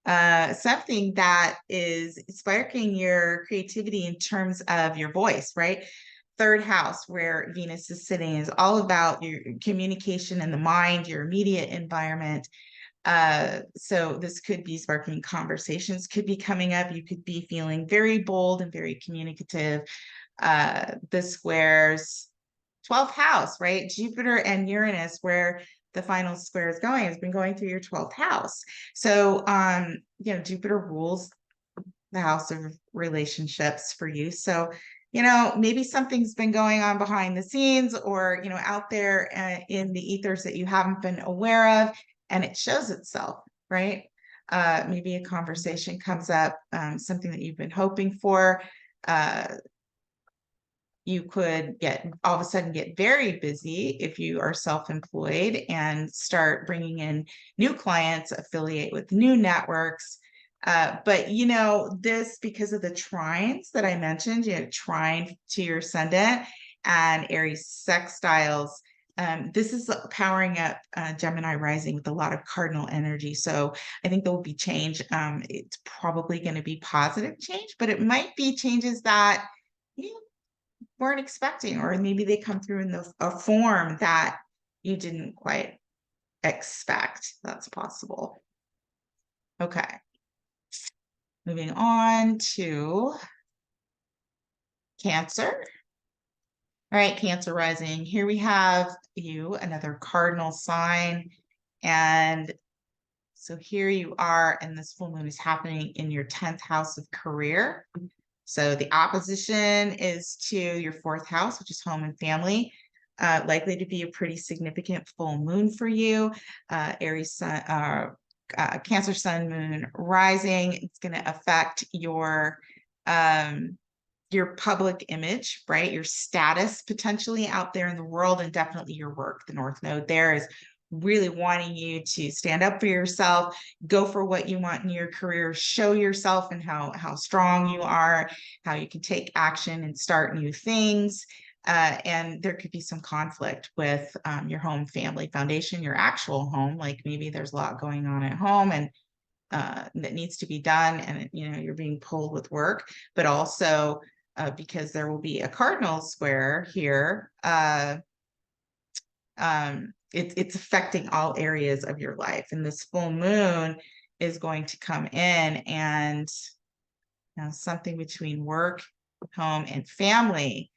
something that is sparking your creativity in terms of your voice, right? 3rd house, where Venus is sitting, is all about your communication in the mind, your immediate environment. So this could be sparking conversations, could be coming up. You could be feeling very bold and very communicative. The squares, 12th house, right? Jupiter and Uranus, where the final square is going, has been going through your 12th house. So, Jupiter rules the house of relationships for you. So, maybe something's been going on behind the scenes or, out there in the ethers that you haven't been aware of, and it shows itself, right? Maybe a conversation comes up, something that you've been hoping for. You could get all of a sudden get very busy if you are self-employed and start bringing in new clients, affiliate with new networks. But this, because of the trines that I mentioned, trine to your ascendant and Aries sextiles, this is powering up Gemini rising with a lot of cardinal energy. So I think there will be change. It's probably going to be positive change, but it might be changes that you weren't expecting, or maybe they come through in a form that you didn't quite expect. That's possible. Okay. Moving on to Cancer. All right, Cancer rising. Here we have you, another cardinal sign. And so here you are, and this full moon is happening in your 10th house of career. So the opposition is to your 4th house, which is home and family. Likely to be a pretty significant full moon for you. Aries sun, Cancer sun, moon rising. It's going to affect your public image, right? Your status potentially out there in the world, and definitely your work. The North Node there is really wanting you to stand up for yourself, go for what you want in your career, show yourself and how strong you are, how you can take action and start new things. And there could be some conflict with your home family foundation, your actual home. Like maybe there's a lot going on at home and that needs to be done, and you're being pulled with work, but also because there will be a cardinal square here. It's affecting all areas of your life, and this full moon is going to come in, and something between work, home, and family.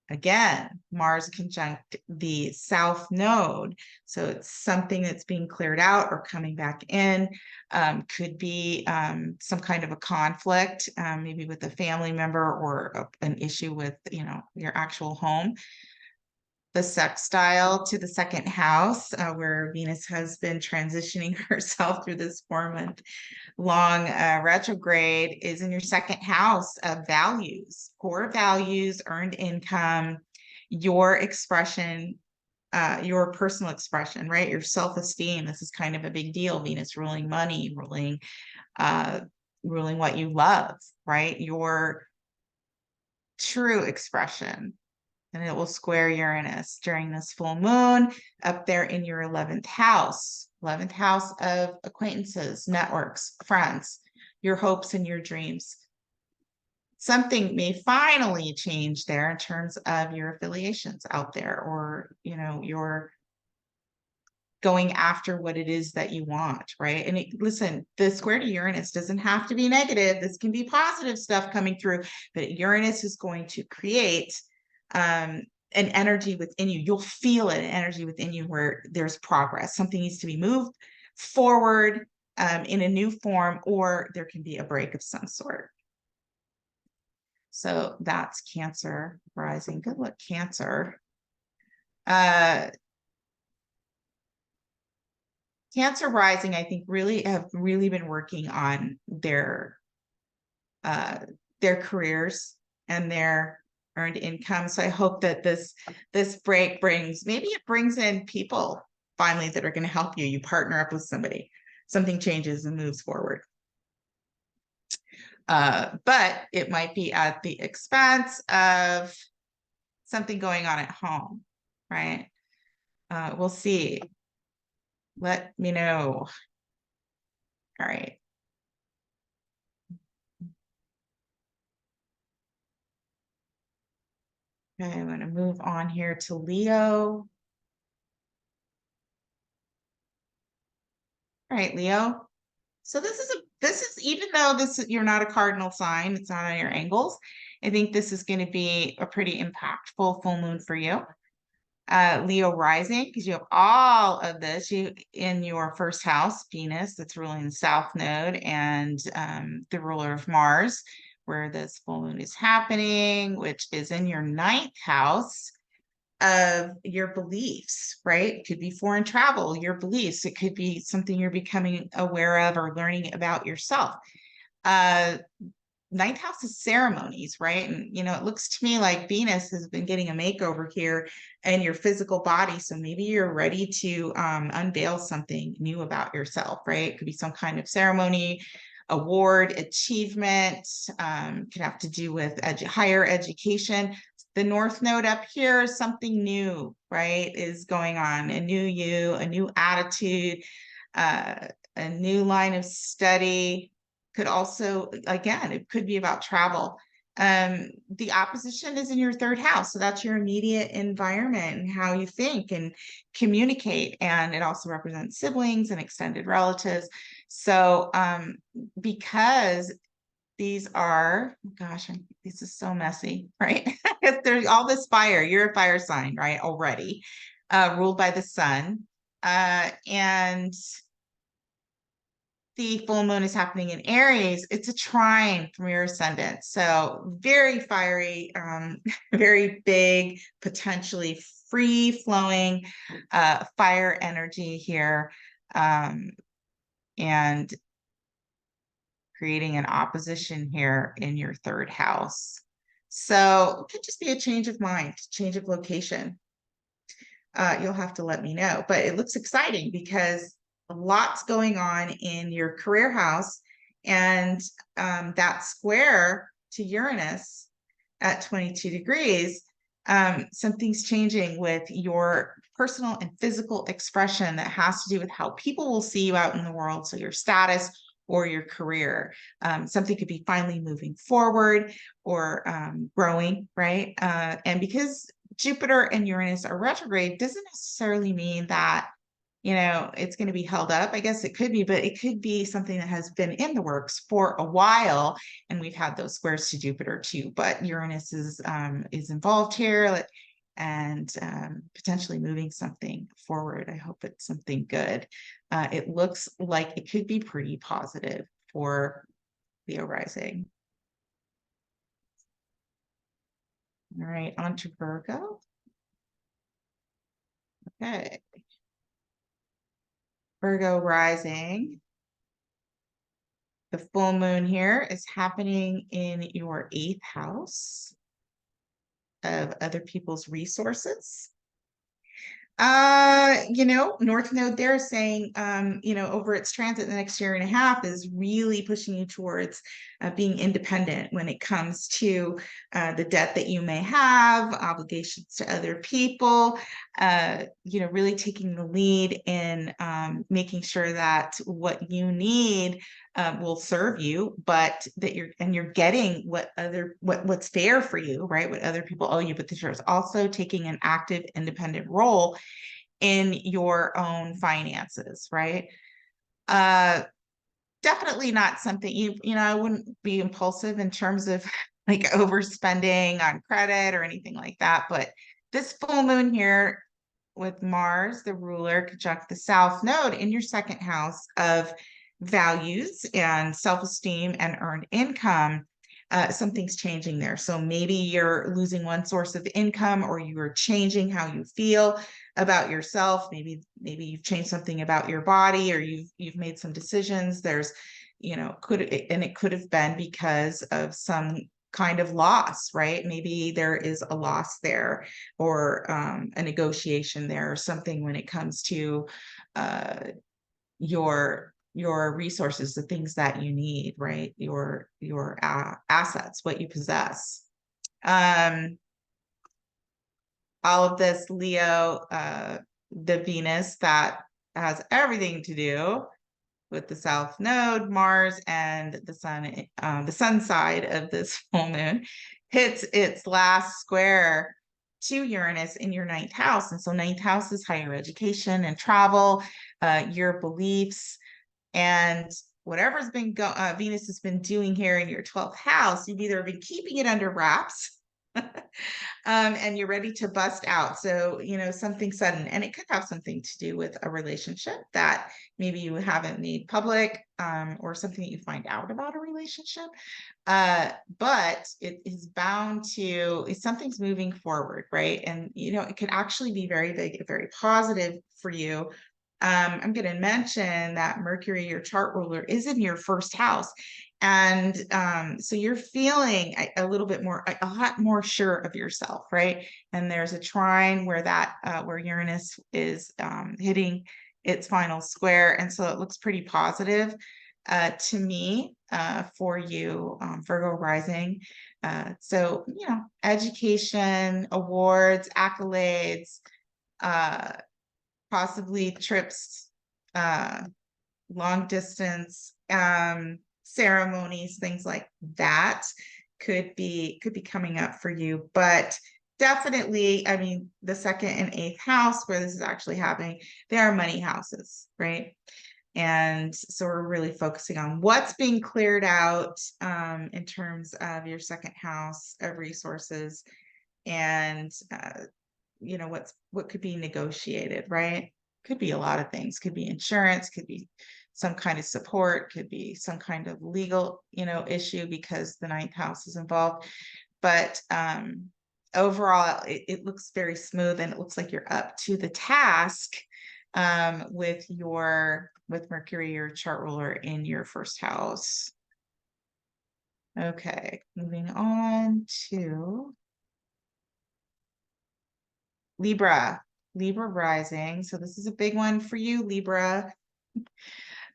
Again, Mars conjunct the South Node. So it's something that's being cleared out or coming back in. Could be some kind of a conflict, maybe with a family member, or an issue with, your actual home. The sextile to the 2nd house, where Venus has been transitioning herself through this 4-month long retrograde, is in your 2nd house of values, core values, earned income, your expression, your personal expression, right? Your self-esteem. This is kind of a big deal. Venus ruling money, ruling what you love, right? Your true expression. And it will square Uranus during this full moon up there in your 11th house of acquaintances, networks, friends, your hopes and your dreams. Something may finally change there in terms of your affiliations out there, or, you're going after what it is that you want, right? And listen, the square to Uranus doesn't have to be negative. This can be positive stuff coming through, but Uranus is going to create an energy within you. You'll feel an energy within you where there's progress. Something needs to be moved forward in a new form, or there can be a break of some sort. So that's Cancer rising. Good luck, Cancer. Cancer rising, I think, have been working on their careers and their earned income. So I hope that this break brings in people finally that are going to help you. You partner up with somebody, something changes and moves forward. But it might be at the expense of something going on at home, right? We'll see. Let me know. All right. Okay, I'm going to move on here to Leo. All right, Leo. So this is even though you're not a cardinal sign, it's not on your angles, I think this is going to be a pretty impactful full moon for you. Leo rising, because you have all of this in your 1st house, Venus, that's ruling the South Node, and the ruler of Mars, where this full moon is happening, which is in your 9th house. of your beliefs, right? It could be foreign travel, your beliefs. It could be something you're becoming aware of or learning about yourself. Uh, Ninth house is ceremonies, right? And it looks to me like Venus has been getting a makeover here in your physical body. So maybe you're ready to unveil something new about yourself, right? It could be some kind of ceremony, award, achievement, could have to do with higher education. The North Node up here, something new, right, is going on. A new you, a new attitude, uh, a new line of study. Could also, again, it could be about travel. The opposition is in your third house. So that's your immediate environment and how you think and communicate. And it also represents siblings and extended relatives. So because these are, gosh, this is so messy, right? There's all this fire. You're a fire sign, right? Already, ruled by the sun. And the full moon is happening in Aries. It's a trine from your ascendant. So very fiery, very big, potentially free flowing fire energy here. And creating an opposition here in your third house. So it could just be a change of mind, change of location. You'll have to let me know, but it looks exciting because lots going on in your career house, and that square to Uranus at 22 degrees, something's changing with your personal and physical expression that has to do with how people will see you out in the world. So your status or your career. Something could be finally moving forward or growing, right? And because Jupiter and Uranus are retrograde, doesn't necessarily mean that it's going to be held up. I guess it could be, but it could be something that has been in the works for a while, and we've had those squares to Jupiter too. But Uranus is involved here, and potentially moving something forward. I hope it's something good. It looks like it could be pretty positive for Leo rising. All right, on to Virgo. Okay. Virgo rising. The full moon here is happening in your 8th house of other people's resources. North Node there is saying, over its transit the next year and a half is really pushing you towards being independent when it comes to the debt that you may have, obligations to other people, really taking the lead in making sure that what you need will serve you, but that you're getting what's fair for you, right? What other people owe you, but that you're also taking an active, independent role in your own finances, right? Definitely not something I wouldn't be impulsive in terms of like overspending on credit or anything like that. But this full moon here with Mars, the ruler, conjunct the South Node in your 2nd house of values and self-esteem and earned income, something's changing there. So maybe you're losing one source of income, or you are changing how you feel about yourself. Maybe you've changed something about your body, or you've made some decisions. There's, it could have been because of some kind of loss, right? Maybe there is a loss there, or a negotiation there, or something when it comes to your resources, the things that you need, right? Your assets, what you possess. All of this Leo, the Venus that has everything to do with the South Node, Mars, and the sun side of this full moon, hits its last square to Uranus in your 9th house. And so 9th house is higher education and travel, your beliefs, and whatever's been Venus has been doing here in your 12th house. You've either been keeping it under wraps and you're ready to bust out. So, something sudden, and it could have something to do with a relationship that maybe you haven't made public, or something that you find out about a relationship. But it is bound to, if something's moving forward, right? And, it could actually be very big, very positive for you. I'm going to mention that Mercury, your chart ruler, is in your first house. And so you're feeling a little bit more, a lot more sure of yourself, right? And there's a trine where where Uranus is hitting its final square. And so it looks pretty positive to me for you, Virgo rising. So, education, awards, accolades, possibly trips, long distance, ceremonies, things like that could be coming up for you. But definitely, I mean, the second and eighth house where this is actually happening, they are money houses, right? And so we're really focusing on what's being cleared out in terms of your second house of resources, and what could be negotiated, right? Could be a lot of things. Could be insurance, could be some kind of support, could be some kind of legal, issue because the ninth house is involved. But overall, it looks very smooth, and it looks like you're up to the task with Mercury, your chart ruler, in your first house. Okay, moving on to Libra rising. So this is a big one for you, Libra.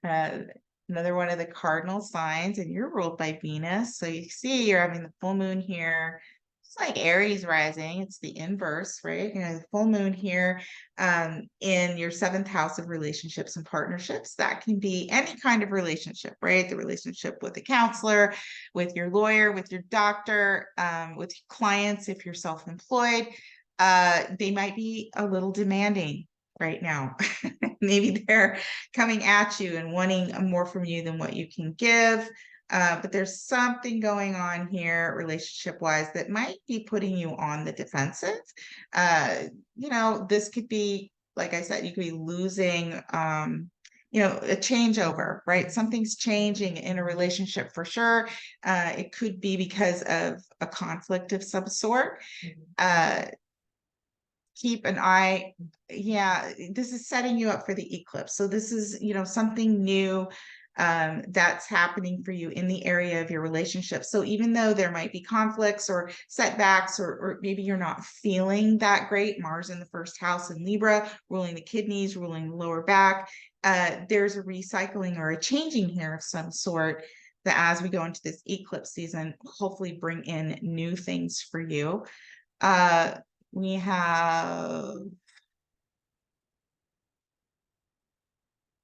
Another one of the cardinal signs, and you're ruled by Venus. So you see you're having the full moon here. It's like Aries rising. It's the inverse, right? The full moon here in your seventh house of relationships and partnerships. That can be any kind of relationship, right? The relationship with a counselor, with your lawyer, with your doctor, with clients if you're self-employed. They might be a little demanding right now. Maybe they're coming at you and wanting more from you than what you can give. But there's something going on here relationship wise that might be putting you on the defensive. This could be, like I said, you could be losing, a changeover, right? Something's changing in a relationship for sure. It could be because of a conflict of some sort. Keep an eye. Yeah, this is setting you up for the eclipse. So this is, something new that's happening for you in the area of your relationship. So even though there might be conflicts or setbacks, or maybe you're not feeling that great, Mars in the first house in Libra, ruling the kidneys, ruling the lower back, there's a recycling or a changing here of some sort that, as we go into this eclipse season, hopefully bring in new things for you. We have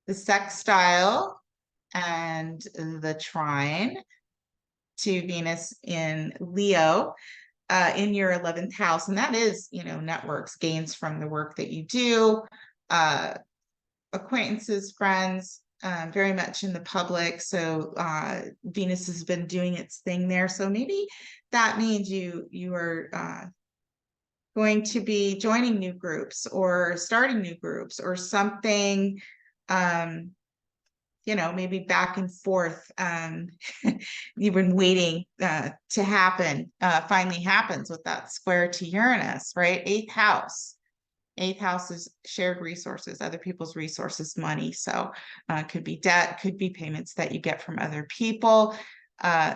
the sextile and the trine to Venus in Leo in your 11th house. And that is, networks, gains from the work that you do, acquaintances, friends, very much in the public. So Venus has been doing its thing there. So maybe that means you are going to be joining new groups or starting new groups or something, maybe back and forth. You've been waiting to happen, finally happens with that square to Uranus, right? Eighth house. Eighth house is shared resources, other people's resources, money. So could be debt, could be payments that you get from other people.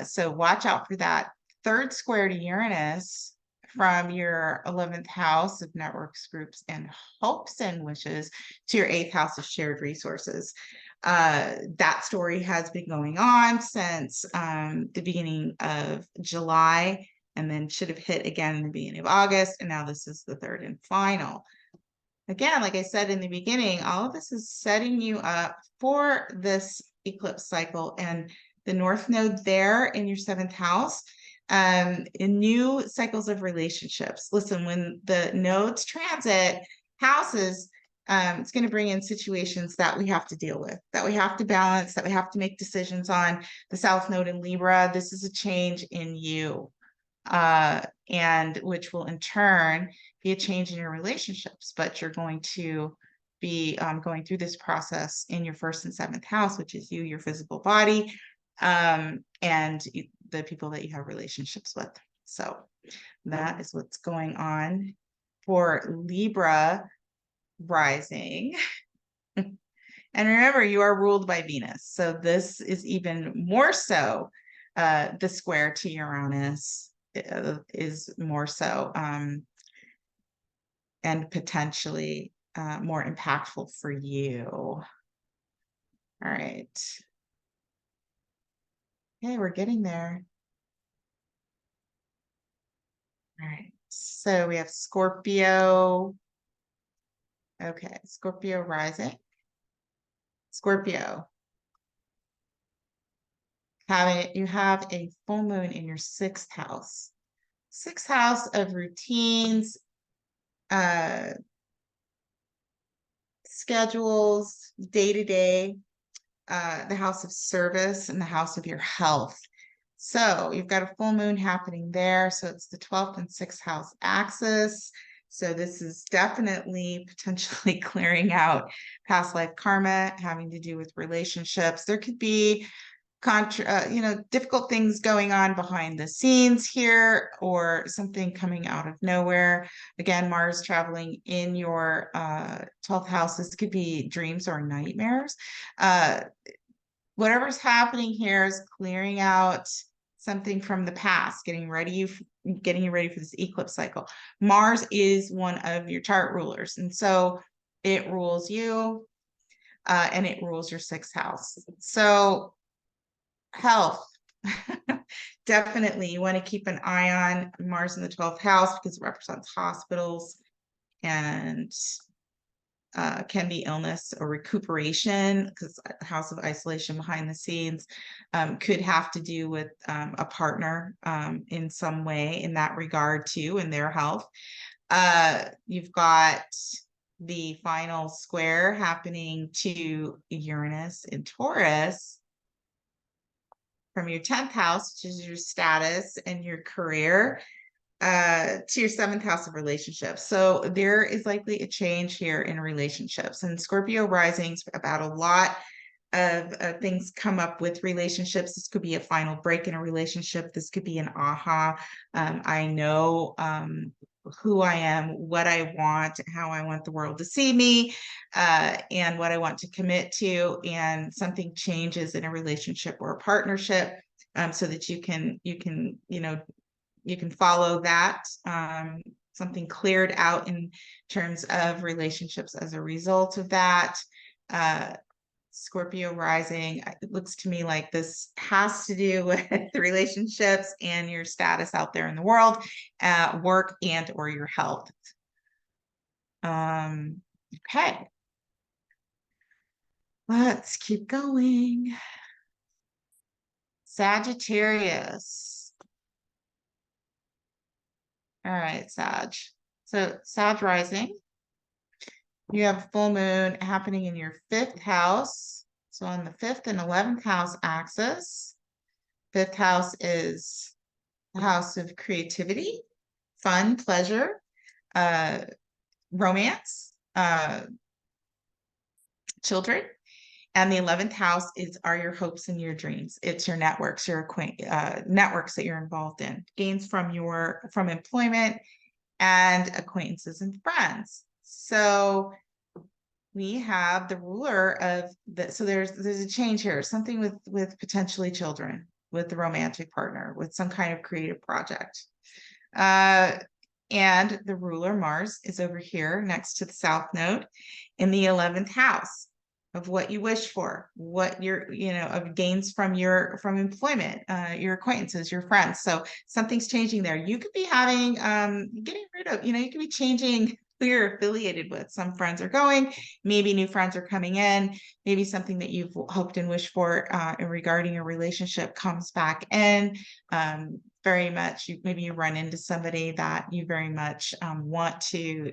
So watch out for that. Third square to Uranus from your 11th house of networks, groups, and hopes and wishes to your eighth house of shared resources. That story has been going on since the beginning of July, and then should have hit again in the beginning of August. And now this is the third and final. Again, like I said in the beginning, all of this is setting you up for this eclipse cycle, and the North Node there in your seventh house, in new cycles of relationships. Listen, when the nodes transit houses, it's going to bring in situations that we have to deal with, that we have to balance, that we have to make decisions on. The South Node in Libra, this is a change in you. and which will in turn be a change in your relationships. But you're going to be going through this process in your first and seventh house, which is you, your physical body, and the people that you have relationships with. So that is what's going on for Libra rising. And remember, you are ruled by Venus. So this is even more so the square to Uranus is more so and potentially more impactful for you. All right. Okay, we're getting there. All right. So we have Scorpio. Okay, Scorpio rising. Scorpio. You have a full moon in your sixth house. Sixth house of routines, schedules, day to day, the house of service, and the house of your health. So you've got a full moon happening there. So it's the 12th and 6th house axis. So this is definitely potentially clearing out past life karma having to do with relationships. There could be difficult things going on behind the scenes here, or something coming out of nowhere. Again, Mars traveling in your 12th house. This could be dreams or nightmares. Whatever's happening here is clearing out something from the past, getting you ready for this eclipse cycle. Mars is one of your chart rulers, and so it rules you, and it rules your sixth house. So health. Definitely, you want to keep an eye on Mars in the 12th house because it represents hospitals and can be illness or recuperation, because house of isolation behind the scenes could have to do with a partner in some way in that regard too, in their health. You've got the final square happening to Uranus in Taurus from your 10th house, which is your status and your career, to your 7th house of relationships. So there is likely a change here in relationships. And Scorpio risings about a lot of things come up with relationships. This could be a final break in a relationship. This could be an aha. I know who I am, what I want, how I want the world to see me, and what I want to commit to. And something changes in a relationship or a partnership, so that you can follow that. Something cleared out in terms of relationships as a result of that. Scorpio rising, it looks to me like this has to do with relationships and your status out there in the world, work and or your health. Okay. Let's keep going. Sagittarius. All right, Sag. So Sag rising. You have full moon happening in your 5th house. So on the 5th and 11th house axis, 5th house is the house of creativity, fun, pleasure, romance, children. And the 11th house are your hopes and your dreams. It's your networks, your networks that you're involved in, gains from employment and acquaintances and friends. So we have the ruler of so there's a change here, something with potentially children, with the romantic partner, with some kind of creative project. And the ruler Mars is over here next to the South Node in the 11th house of what you wish for, what of gains from employment, your acquaintances, your friends. So something's changing there. You could be having getting rid of, you could be changing who you're affiliated with. Some friends are going, maybe new friends are coming in, maybe something that you've hoped and wished for regarding a relationship comes back in. Very much, maybe you run into somebody that you very much want to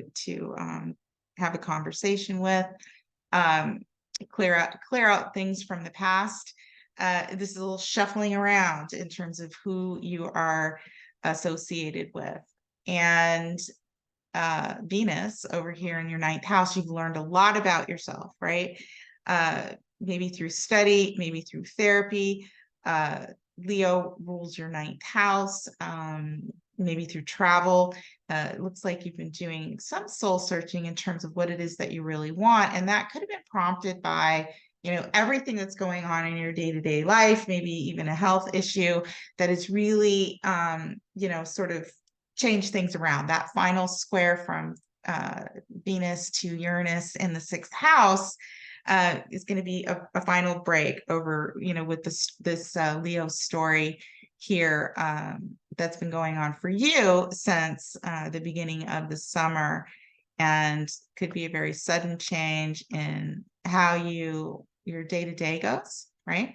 have a conversation with, clear out things from the past. This is a little shuffling around in terms of who you are associated with. And Venus over here in your ninth house, you've learned a lot about yourself, right? Maybe through study, maybe through therapy. Leo rules your ninth house, maybe through travel. It looks like you've been doing some soul searching in terms of what it is that you really want. And that could have been prompted by, everything that's going on in your day-to-day life, maybe even a health issue that is really, sort of change things around. That final square from Venus to Uranus in the sixth house is going to be a final break over, with this Leo story here that's been going on for you since the beginning of the summer, and could be a very sudden change in how your day-to-day goes, right?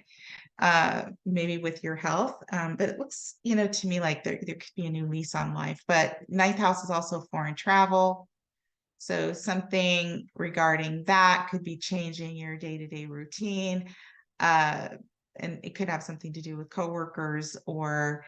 Maybe with your health. But it looks, to me like there could be a new lease on life. But ninth house is also foreign travel. So something regarding that could be changing your day-to-day routine. And it could have something to do with coworkers or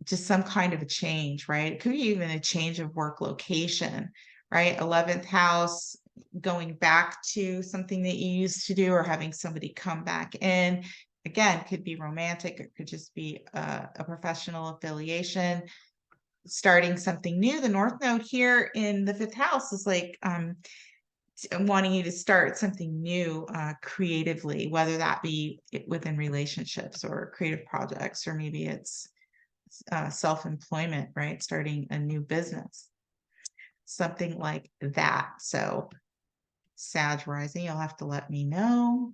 just some kind of a change, right? It could be even a change of work location, right? 11th house, going back to something that you used to do or having somebody come back in. Again, could be romantic. It could just be a professional affiliation, starting something new. The North Node here in the fifth house is like wanting you to start something new creatively, whether that be within relationships or creative projects, or maybe it's self-employment, right? Starting a new business, something like that. So Sag rising, you'll have to let me know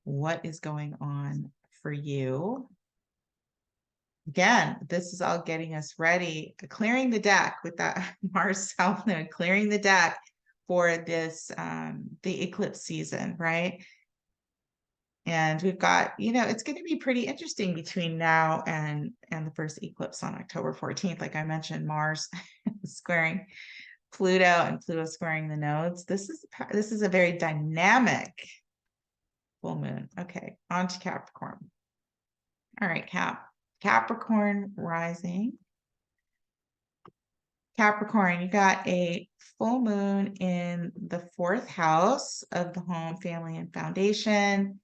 what is going on for you. Again, this is all getting us ready, clearing the deck with that Mars South Node, clearing the deck for this, the eclipse season, right? And we've got, it's going to be pretty interesting between now and the first eclipse on October 14th. Like I mentioned, Mars squaring Pluto and Pluto squaring the nodes. This is a very dynamic full moon. Okay, on to Capricorn. All right, Capricorn rising. Capricorn, you got a full moon in the fourth house of the home, family, and foundation.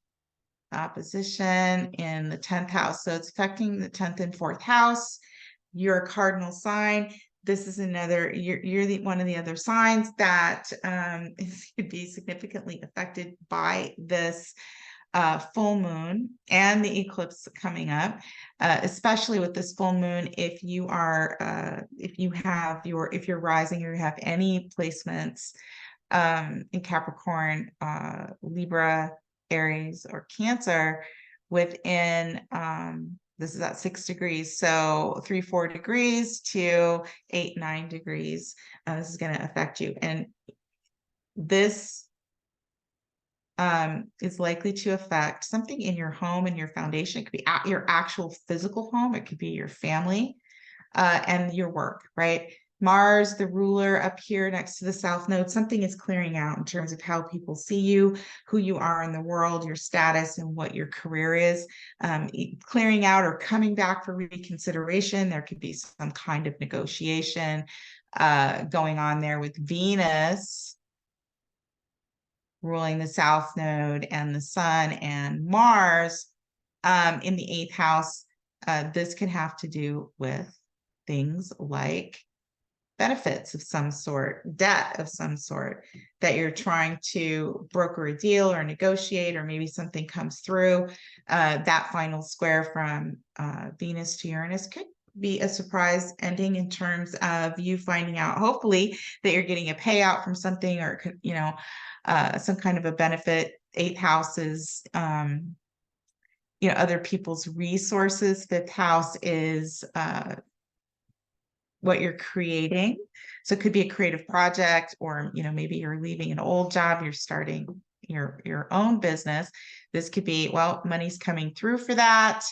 Opposition in the 10th house. So it's affecting the 10th and fourth house. You're a cardinal sign. This is another, you're one of the other signs that could be significantly affected by this full moon and the eclipse coming up, especially with this full moon. If you're rising or you have any placements in Capricorn, Libra, Aries, or Cancer within, this is at 6 degrees, so 3-4 degrees to 8-9 degrees. This is going to affect you, and this is likely to affect something in your home and your foundation. It could be at your actual physical home. It could be your family and your work, right? Mars, the ruler up here next to the South Node, something is clearing out in terms of how people see you, who you are in the world, your status, and what your career is. Clearing out or coming back for reconsideration. There could be some kind of negotiation going on there with Venus ruling the South Node and the Sun and Mars in the eighth house. This can have to do with things like benefits of some sort, debt of some sort, that you're trying to broker a deal or negotiate, or maybe something comes through. That final square from Venus to Uranus could be a surprise ending in terms of you finding out, hopefully, that you're getting a payout from something, or some kind of a benefit. Eighth house is other people's resources. Fifth house is what you're creating. So it could be a creative project, or maybe you're leaving an old job, you're starting your own business. This could be, well, money's coming through for that.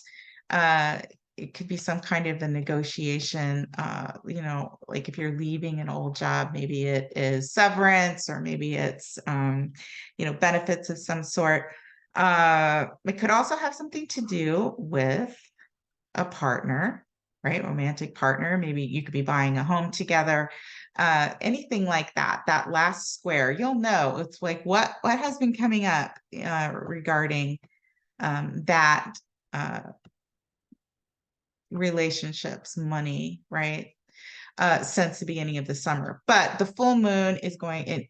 It could be some kind of a negotiation, like if you're leaving an old job, maybe it is severance, or maybe it's benefits of some sort. It could also have something to do with a partner, right? Romantic partner. Maybe you could be buying a home together. Anything like that. That last square, you'll know. It's like what has been coming up regarding that relationships, money, right? Since the beginning of the summer. But the full moon is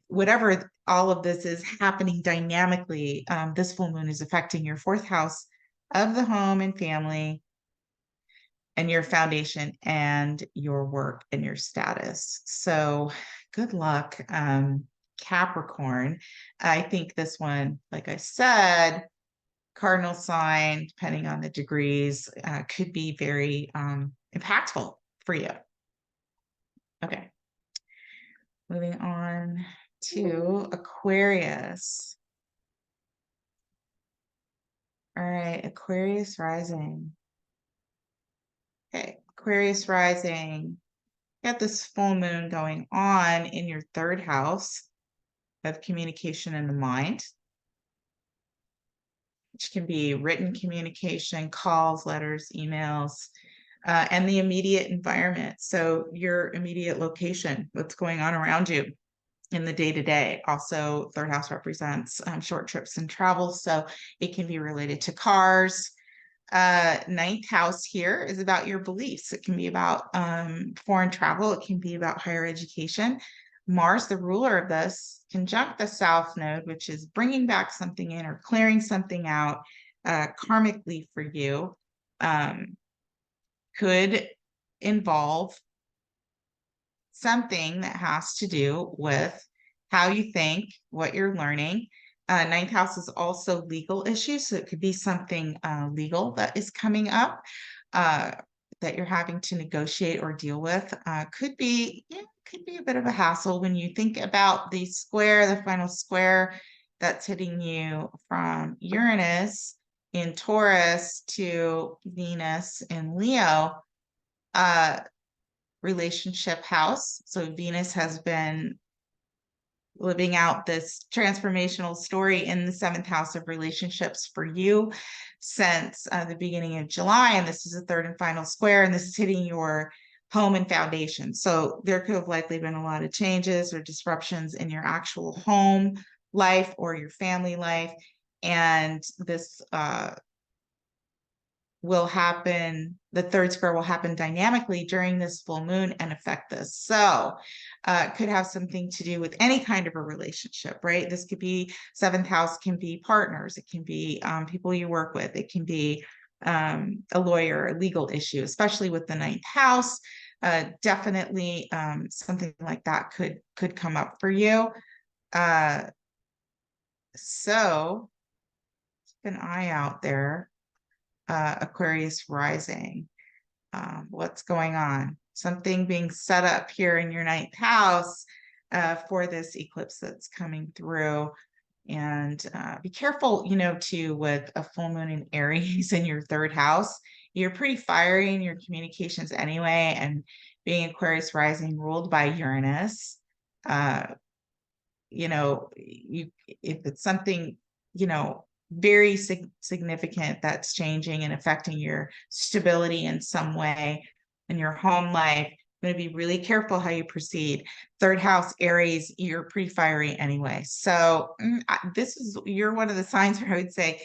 whatever all of this is happening dynamically, this full moon is affecting your fourth house of the home and family and your foundation and your work and your status. So good luck, Capricorn. I think this one, like I said, cardinal sign, depending on the degrees, could be very impactful for you. Okay. Moving on to Aquarius. All right, Aquarius rising. Okay, Aquarius rising. Got this full moon going on in your third house of communication in the mind, which can be written communication, calls, letters, emails, and the immediate environment. So your immediate location, what's going on around you in the day to day. Also, third house represents short trips and travel. So it can be related to cars. Ninth house here is about your beliefs. It can be about foreign travel. It can be about higher education. Mars, the ruler of this, conjunct the South Node, which is bringing back something in or clearing something out karmically for you, could involve something that has to do with how you think, what you're learning. Ninth house is also legal issues. So it could be something legal that is coming up that you're having to negotiate or deal with. Could be a bit of a hassle when you think about the square, the final square that's hitting you from Uranus in Taurus to Venus in Leo. Relationship house. So Venus has been living out this transformational story in the seventh house of relationships for you since the beginning of July. And this is the third and final square, and this is hitting your home and foundation. So there could have likely been a lot of changes or disruptions in your actual home life or your family life. And this will happen, the third square will happen dynamically during this full moon and affect this. So could have something to do with any kind of a relationship, right? This could be seventh house, can be partners, it can be people you work with, it can be a lawyer, a legal issue, especially with the ninth house. Definitely something like that could come up for you. So keep an eye out there. Aquarius rising. What's going on? Something being set up here in your ninth house for this eclipse that's coming through. And be careful, too, with a full moon in Aries in your third house. You're pretty fiery in your communications anyway. And being Aquarius rising ruled by Uranus, if it's something, very significant that's changing and affecting your stability in some way in your home life, going to be really careful how you proceed. Third house, Aries, you're pretty fiery anyway. So you're one of the signs where I would say,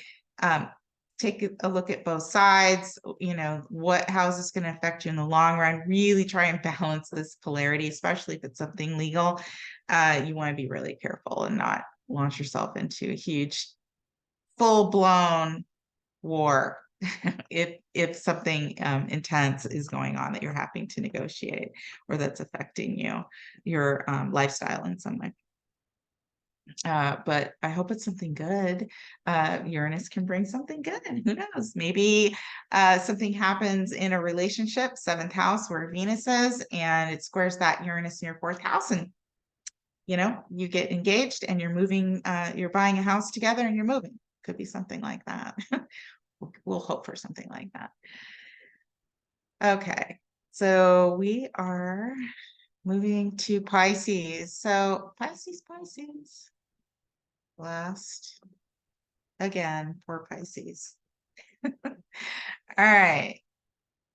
take a look at both sides. How is this going to affect you in the long run? Really try and balance this polarity, especially if it's something legal. You want to be really careful and not launch yourself into a huge full-blown war if something intense is going on that you're having to negotiate or that's affecting your lifestyle in some way. But I hope it's something good. Uranus can bring something good. Who knows? Maybe something happens in a relationship, seventh house where Venus is, and it squares that Uranus in your fourth house, and you get engaged and you're moving, you're buying a house together and you're moving. Could be something like that. We'll hope for something like that. Okay, so we are moving to Pisces. So Pisces. Last again for Pisces. All right.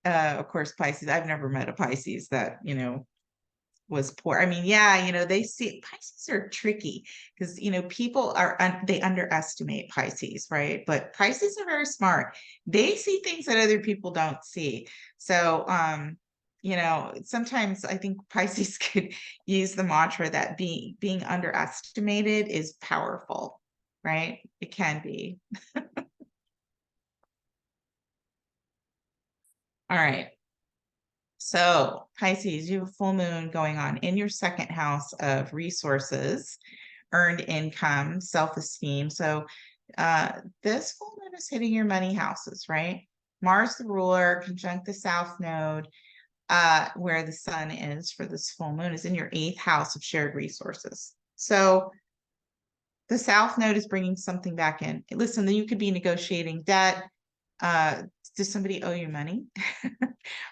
Of course, Pisces, I've never met a Pisces that, was poor. I mean, yeah, they see Pisces are tricky because, people they underestimate Pisces, right? But Pisces are very smart. They see things that other people don't see. So, sometimes I think Pisces could use the mantra that being underestimated is powerful, right? It can be. All right. So, Pisces, you have a full moon going on in your second house of resources, earned income, self-esteem. So, this full moon is hitting your money houses, right? Mars, the ruler, conjunct the South Node, where the sun is for this full moon, is in your eighth house of shared resources. So, the South Node is bringing something back in. Listen, you could be negotiating debt. Uh, does somebody owe you money?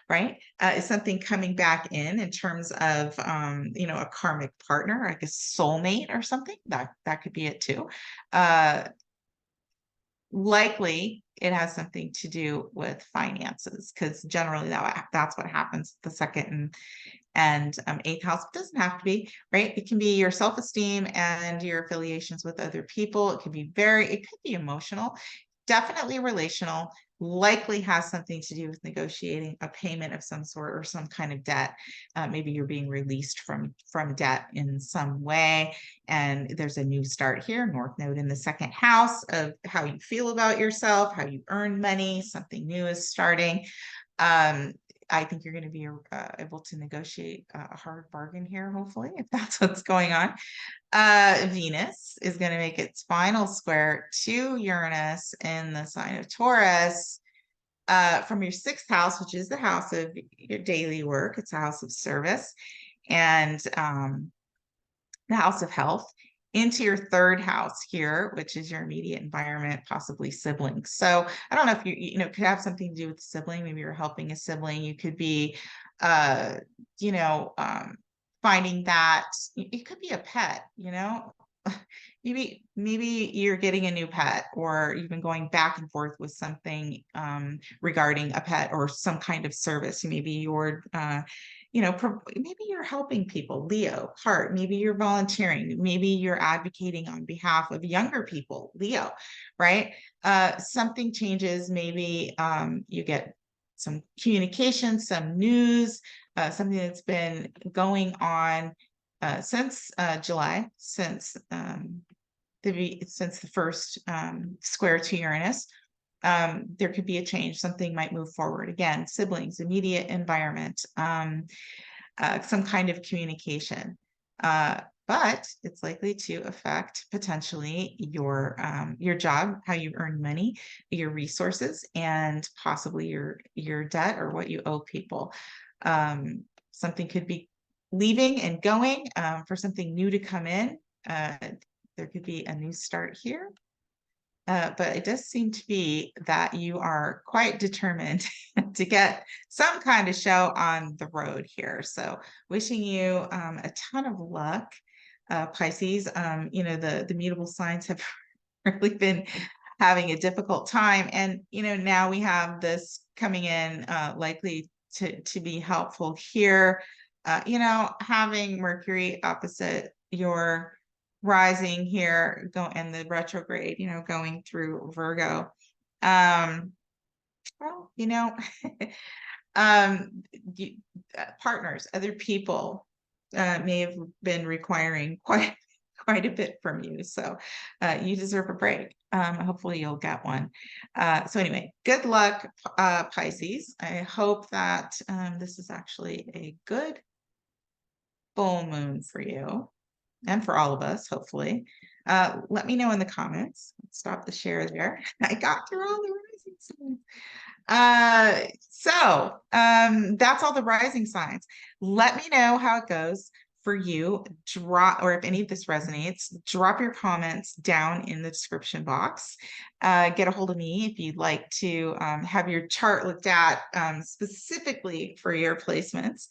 Right? Is something coming back in terms of a karmic partner, like a soulmate or something? That could be it too. Likely it has something to do with finances because generally that's what happens the second and eighth house. It doesn't have to be, right? It can be your self-esteem and your affiliations with other people. It could be emotional, definitely relational, likely has something to do with negotiating a payment of some sort or some kind of debt. Maybe you're being released from debt in some way, and there's a new start here, North Node in the second house of how you feel about yourself, how you earn money, something new is starting. um, I think you're going to be able to negotiate a hard bargain here, hopefully, if that's what's going on. Venus is going to make its final square to Uranus in the sign of Taurus, from your sixth house, which is the house of your daily work. It's a house of service and the house of health, into your third house here, which is your immediate environment, possibly siblings. So I don't know if could have something to do with the sibling. Maybe you're helping a sibling. You could be, uh, you know, um, finding that it could be a pet, maybe you're getting a new pet, or you've been going back and forth with something regarding a pet or some kind of service. Maybe you're maybe you're helping people, Leo, heart. Maybe you're volunteering. Maybe you're advocating on behalf of younger people, Leo, right? Something changes. Maybe you get some communication, some news, something that's been going on since July, since the first square to Uranus. There could be a change. Something might move forward. Again, siblings, immediate environment, some kind of communication. But it's likely to affect potentially your job, how you earn money, your resources, and possibly your debt or what you owe people. Something could be leaving and going for something new to come in. There could be a new start here. But it does seem to be that you are quite determined to get some kind of show on the road here. So wishing you a ton of luck, Pisces. The mutable signs have really been having a difficult time. And, now we have this coming in likely to be helpful here. Having Mercury opposite your rising here and the retrograde, going through Virgo. Well, um, partners, other people may have been requiring quite a bit from you. So you deserve a break. Hopefully you'll get one. So anyway, good luck, Pisces. I hope that this is actually a good full moon for you and for all of us, hopefully. Let me know in the comments. Stop the share there. I got through all the rising signs. That's all the rising signs. Let me know how it goes for you. Or if any of this resonates, drop your comments down in the description box. Get a hold of me if you'd like to have your chart looked at specifically for your placements.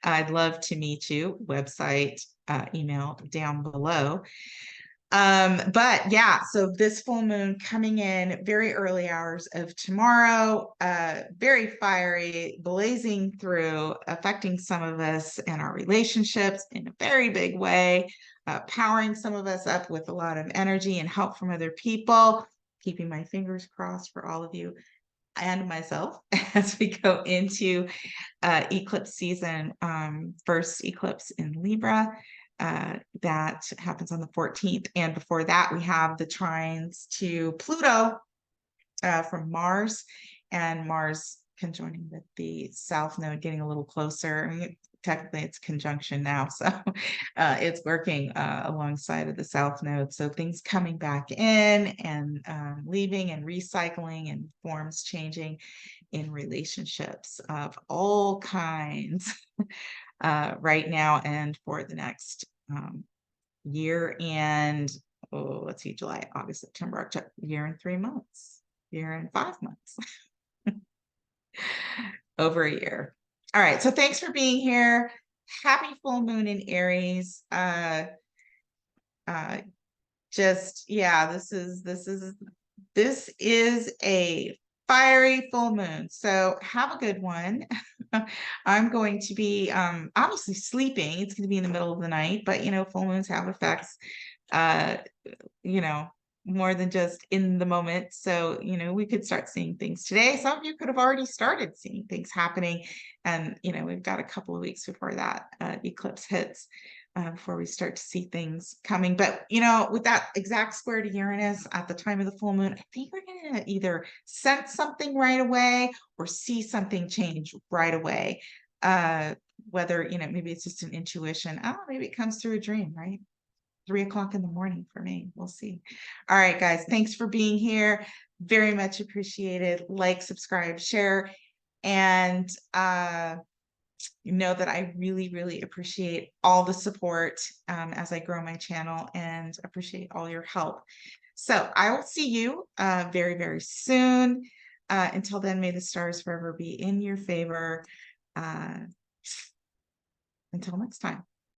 I'd love to meet you. Website, email down below. But yeah, so this full moon coming in very early hours of tomorrow, very fiery, blazing through, affecting some of us and our relationships in a very big way, powering some of us up with a lot of energy and help from other people, keeping my fingers crossed for all of you and myself as we go into eclipse season, first eclipse in Libra. That happens on the 14th. And before that, we have the trines to Pluto from Mars, and Mars conjoining with the South Node, getting a little closer. I mean, technically, it's conjunction now, so it's working alongside of the South Node. So things coming back in and leaving and recycling and forms changing in relationships of all kinds right now and for the next year and let's see, July, August, September, October, year and 3 months, year and 5 months, over a year. All right, so thanks for being here. Happy full moon in Aries. Just yeah, this is a fiery full moon. So have a good one. I'm going to be obviously sleeping. It's going to be in the middle of the night, but you know, full moons have effects, uh, you know, more than just in the moment. So, you know, we could start seeing things today. Some of you could have already started seeing things happening. And, you know, we've got a couple of weeks before that eclipse hits. Before we start to see things coming. But, you know, with that exact square to Uranus at the time of the full moon, I think we're going to either sense something right away or see something change right away. Whether, you know, maybe it's just an intuition. Oh, maybe it comes through a dream, right? 3 o'clock in the morning for me. We'll see. All right, guys, thanks for being here. Very much appreciated. Like, subscribe, share, and you know that I really, really appreciate all the support as I grow my channel and appreciate all your help. So I will see you very, very soon. Until then, may the stars forever be in your favor. Until next time.